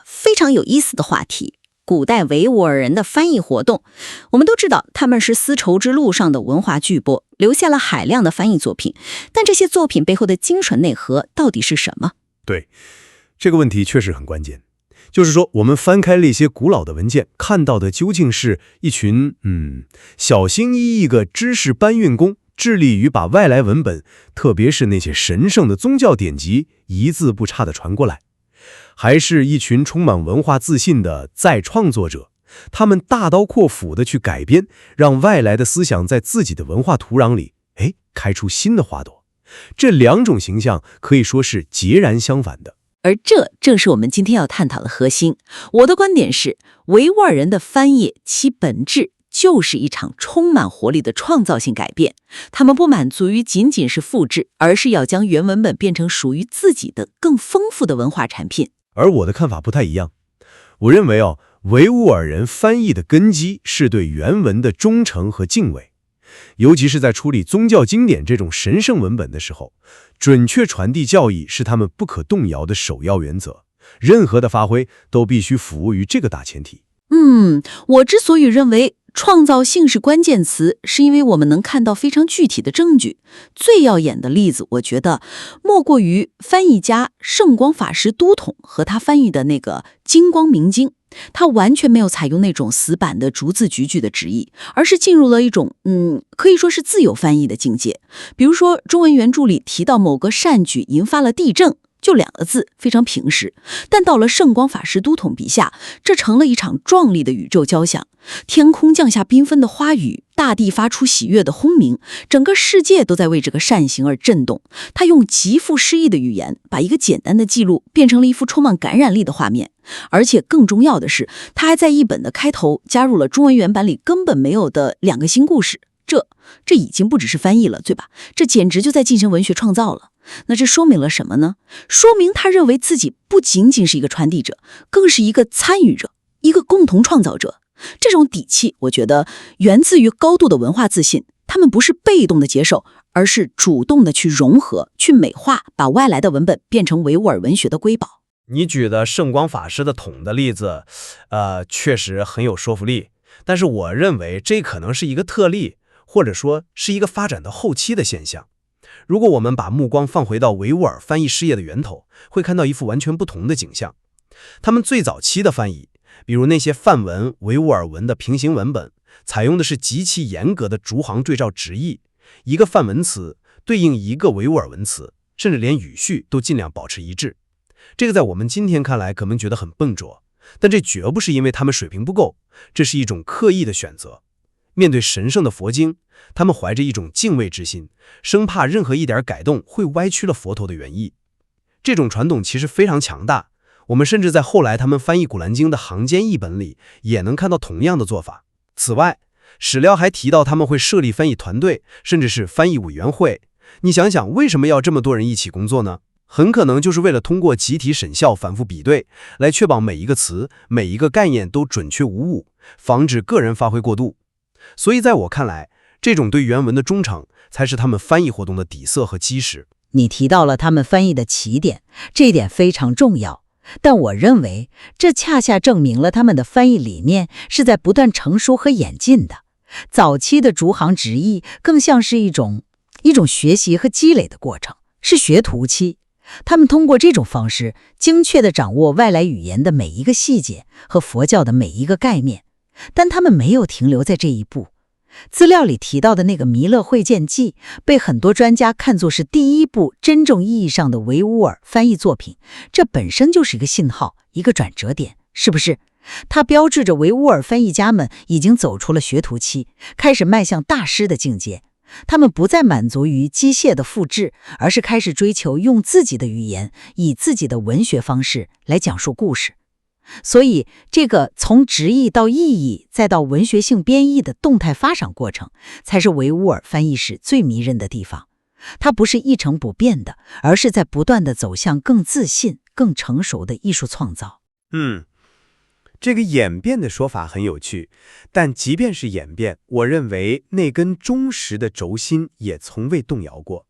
Speaker 19: 非常有意思的话题，古代维吾尔人的翻译活动。我们都知道他们是丝绸之路上的文化巨擘，留下了海量的翻译作品，但这些作品背后的精神内核到底是什么？
Speaker 20: 对，这个问题确实很关键。就是说，我们翻开了一些古老的文件，看到的究竟是一群小心翼翼个知识搬运工，致力于把外来文本，特别是那些神圣的宗教典籍，一字不差地传过来，还是一群充满文化自信的再创作者，他们大刀阔斧地去改编，让外来的思想在自己的文化土壤里开出新的花朵。这2种形象可以说是截然相反的。
Speaker 2: 而这正是我们今天要探讨的核心。我的观点是，维吾尔人的翻译其本质就是一场充满活力的创造性改变。他们不满足于仅仅是复制，而是要将原文本变成属于自己的更丰富的文化产品。
Speaker 20: 而我的看法不太一样，我认为维吾尔人翻译的根基是对原文的忠诚和敬畏。尤其是在处理宗教经典这种神圣文本的时候，准确传递教义是他们不可动摇的首要原则。任何的发挥都必须服务于这个大前提。
Speaker 2: 我之所以认为创造性是关键词，是因为我们能看到非常具体的证据。最耀眼的例子，我觉得莫过于翻译家圣光法师都统和他翻译的那个《金光明经》。他完全没有采用那种死板的逐字句句的直译，而是进入了一种可以说是自由翻译的境界。比如说中文原著里提到某个善举引发了地震，就2个字，非常平实，但到了圣光法师都统笔下，这成了一场壮丽的宇宙交响。天空降下缤纷的花雨，大地发出喜悦的轰鸣，整个世界都在为这个善行而震动。他用极富诗意的语言，把一个简单的记录变成了一幅充满感染力的画面。而且更重要的是，他还在译本的开头加入了中文原版里根本没有的2个新故事。这已经不只是翻译了，对吧？这简直就在进行文学创造了。那这说明了什么呢？说明他认为自己不仅仅是一个传递者，更是一个参与者，一个共同创造者。这种底气，我觉得源自于高度的文化自信。他们不是被动的接受，而是主动的去融合、去美化，把外来的文本变成维吾尔文学的瑰宝。
Speaker 20: 你举的圣光法师的统的例子，确实很有说服力。但是我认为这可能是一个特例，或者说是一个发展到后期的现象。如果我们把目光放回到维吾尔翻译事业的源头，会看到一幅完全不同的景象。他们最早期的翻译，比如那些梵文、维吾尔文的平行文本，采用的是极其严格的逐行对照直译，一个梵文词对应一个维吾尔文词，甚至连语序都尽量保持一致。这个在我们今天看来可能觉得很笨拙，但这绝不是因为他们水平不够，这是一种刻意的选择。面对神圣的佛经，他们怀着一种敬畏之心，生怕任何一点改动会歪曲了佛陀的原意。这种传统其实非常强大，我们甚至在后来他们翻译古兰经的行间译本里也能看到同样的做法。此外，史料还提到他们会设立翻译团队，甚至是翻译委员会。你想想，为什么要这么多人一起工作呢？很可能就是为了通过集体审校、反复比对，来确保每一个词、每一个概念都准确无误，防止个人发挥过度。所以在我看来，这种对原文的忠诚才是他们翻译活动的底色和基石。
Speaker 21: 你提到了他们翻译的起点，这一点非常重要。但我认为，这恰恰证明了他们的翻译理念是在不断成熟和演进的。早期的逐行直译更像是一种学习和积累的过程，是学徒期。他们通过这种方式，精确地掌握外来语言的每一个细节和佛教的每一个概念。但他们没有停留在这一步。资料里提到的那个《弥勒会见记》被很多专家看作是第一部真正意义上的维吾尔翻译作品，这本身就是一个信号，一个转折点，是不是？它标志着维吾尔翻译家们已经走出了学徒期，开始迈向大师的境界。他们不再满足于机械的复制，而是开始追求用自己的语言，以自己的文学方式来讲述故事。所以，这个从直译到意译再到文学性编译的动态发展过程，才是维吾尔翻译史最迷人的地方。它不是一成不变的，而是在不断地走向更自信、更成熟的艺术创造。
Speaker 20: 这个演变的说法很有趣，但即便是演变，我认为那根忠实的轴心也从未动摇过。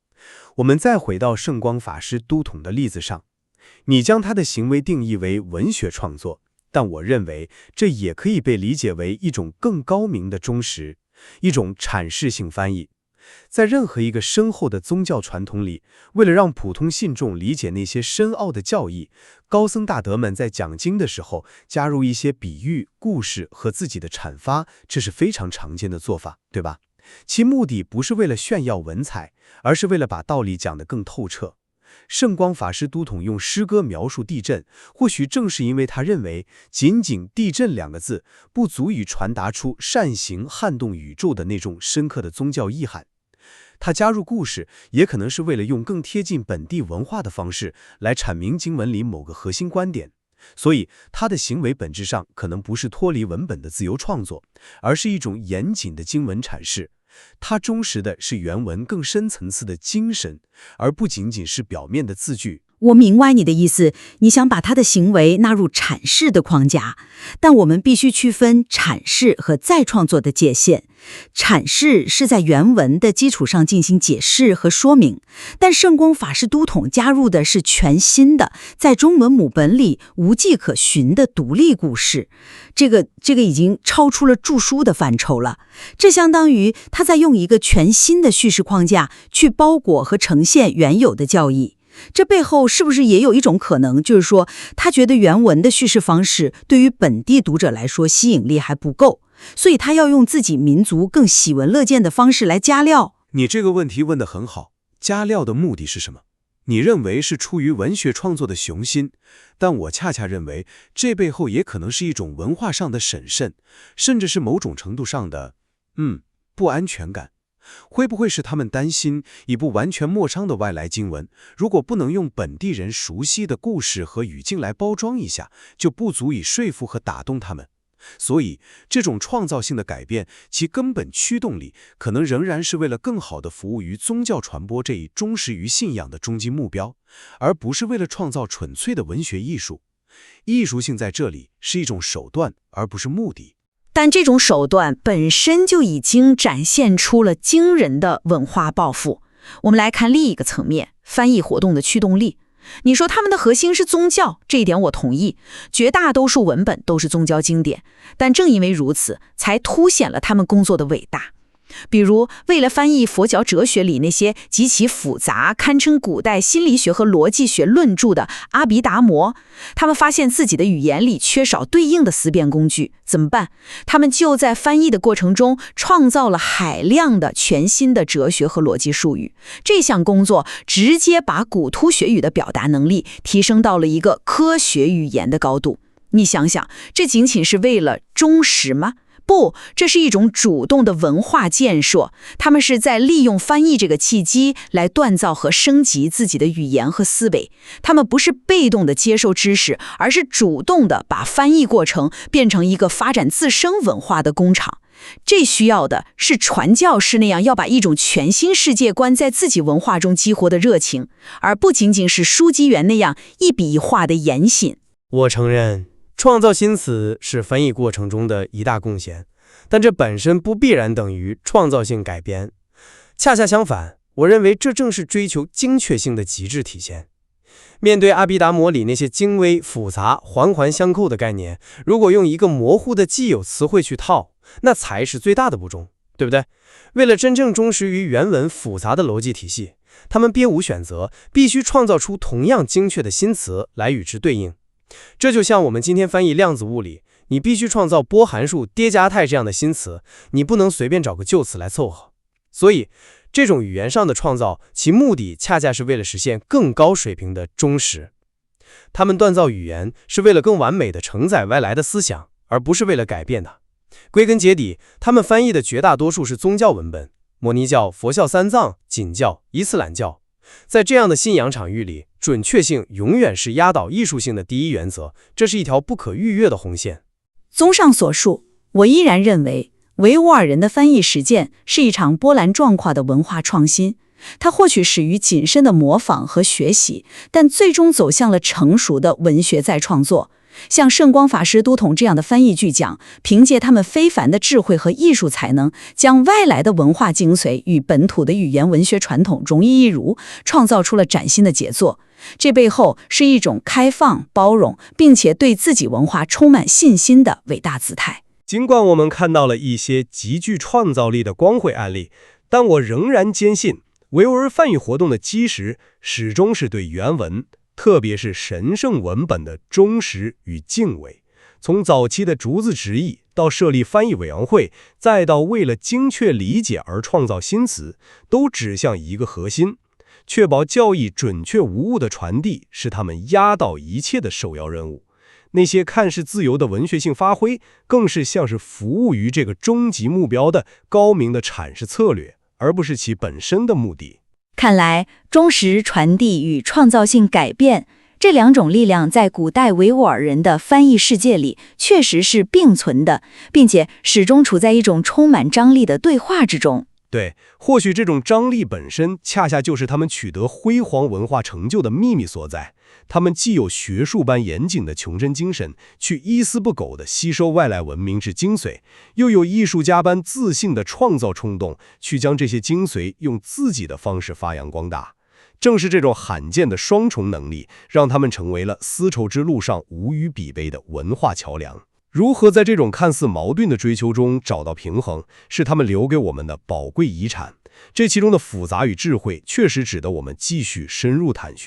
Speaker 20: 我们再回到圣光法师都统的例子上，你将他的行为定义为文学创作，但我认为这也可以被理解为一种更高明的忠实，一种阐释性翻译。在任何一个深厚的宗教传统里，为了让普通信众理解那些深奥的教义，高僧大德们在讲经的时候加入一些比喻、故事和自己的阐发，这是非常常见的做法，对吧？其目的不是为了炫耀文采，而是为了把道理讲得更透彻。圣光法师都统用诗歌描述地震，或许正是因为他认为仅仅地震2个字不足以传达出善行撼动宇宙的那种深刻的宗教意涵。他加入故事，也可能是为了用更贴近本地文化的方式来阐明经文里某个核心观点。所以他的行为本质上可能不是脱离文本的自由创作，而是一种严谨的经文阐释。他忠实的是原文更深层次的精神，而不仅仅是表面的字句。
Speaker 21: 我明白你的意思，你想把他的行为纳入阐释的框架，但我们必须区分阐释和再创作的界限。阐释是在原文的基础上进行解释和说明，但圣光法师都统加入的是全新的，在中文母本里无迹可寻的独立故事。这个已经超出了著书的范畴了，这相当于他在用一个全新的叙事框架去包裹和呈现原有的教义。这背后是不是也有一种可能，就是说他觉得原文的叙事方式对于本地读者来说吸引力还不够，所以他要用自己民族更喜闻乐见的方式来加料？
Speaker 20: 你这个问题问得很好，加料的目的是什么？你认为是出于文学创作的雄心，但我恰恰认为这背后也可能是一种文化上的审慎，甚至是某种程度上的不安全感。会不会是他们担心一部完全陌生的外来经文，如果不能用本地人熟悉的故事和语境来包装一下，就不足以说服和打动他们？所以这种创造性的改变，其根本驱动力可能仍然是为了更好地服务于宗教传播这一忠实于信仰的终极目标，而不是为了创造纯粹的文学艺术。艺术性在这里是一种手段，而不是目的。
Speaker 21: 但这种手段本身就已经展现出了惊人的文化抱负。我们来看另一个层面，翻译活动的驱动力。你说他们的核心是宗教，这一点我同意，绝大多数文本都是宗教经典，但正因为如此，才凸显了他们工作的伟大。比如，为了翻译佛教哲学里那些极其复杂、堪称古代心理学和逻辑学论著的阿毗达摩，他们发现自己的语言里缺少对应的思辨工具，怎么办？他们就在翻译的过程中创造了海量的全新的哲学和逻辑术语。这项工作直接把古突厥语的表达能力提升到了一个科学语言的高度。你想想，这仅仅是为了忠实吗？不，这是一种主动的文化建设，他们是在利用翻译这个契机来锻造和升级自己的语言和思维。他们不是被动的接受知识，而是主动的把翻译过程变成一个发展自身文化的工厂。这需要的是传教士那样要把一种全新世界观在自己文化中激活的热情，而不仅仅是书记员那样一笔一画的严谨。
Speaker 6: 我承认创造新词是翻译过程中的一大贡献，但这本身不必然等于创造性改编。恰恰相反，我认为这正是追求精确性的极致体现。面对阿毗达摩里那些精微、复杂、环环相扣的概念，如果用一个模糊的既有词汇去套，那才是最大的不忠，对不对？为了真正忠实于原文复杂的逻辑体系，他们别无选择，必须创造出同样精确的新词来与之对应。这就像我们今天翻译量子物理，你必须创造波函数叠加态这样的新词，你不能随便找个旧词来凑合。所以这种语言上的创造，其目的恰恰是为了实现更高水平的忠实。他们锻造语言是为了更完美的承载外来的思想，而不是为了改变它。归根结底，他们翻译的绝大多数是宗教文本，摩尼教、佛教三藏、景教、伊斯兰教。在这样的信仰场域里，准确性永远是压倒艺术性的第一原则，这是一条不可逾越的红线。
Speaker 21: 综上所述，我依然认为维吾尔人的翻译实践是一场波澜壮阔的文化创新。它或许始于谨慎的模仿和学习，但最终走向了成熟的文学再创作。像圣光法师都统这样的翻译巨匠，凭借他们非凡的智慧和艺术才能，将外来的文化精髓与本土的语言文学传统融一如，创造出了崭新的杰作。这背后是一种开放、包容，并且对自己文化充满信心的伟大姿态。
Speaker 6: 尽管我们看到了一些极具创造力的光辉案例，但我仍然坚信，维吾尔翻译活动的基石始终是对原文，特别是神圣文本的忠实与敬畏。从早期的逐字直译，到设立翻译委员会，再到为了精确理解而创造新词，都指向一个核心：确保教义准确无误的传递是他们压倒一切的首要任务。那些看似自由的文学性发挥，更是像是服务于这个终极目标的高明的阐释策略，而不是其本身的目的。
Speaker 21: 看来，忠实传递与创造性改变这两种力量在古代维吾尔人的翻译世界里确实是并存的，并且始终处在一种充满张力的对话之中。
Speaker 20: 对，或许这种张力本身，恰恰就是他们取得辉煌文化成就的秘密所在。他们既有学术般严谨的穷真精神，去一丝不苟地吸收外来文明之精髓，又有艺术家般自信的创造冲动，去将这些精髓用自己的方式发扬光大。正是这种罕见的双重能力，让他们成为了丝绸之路上无与比拟的文化桥梁。如何在这种看似矛盾的追求中找到平衡，是他们留给我们的宝贵遗产。这其中的复杂与智慧，确实值得我们继续深入探寻。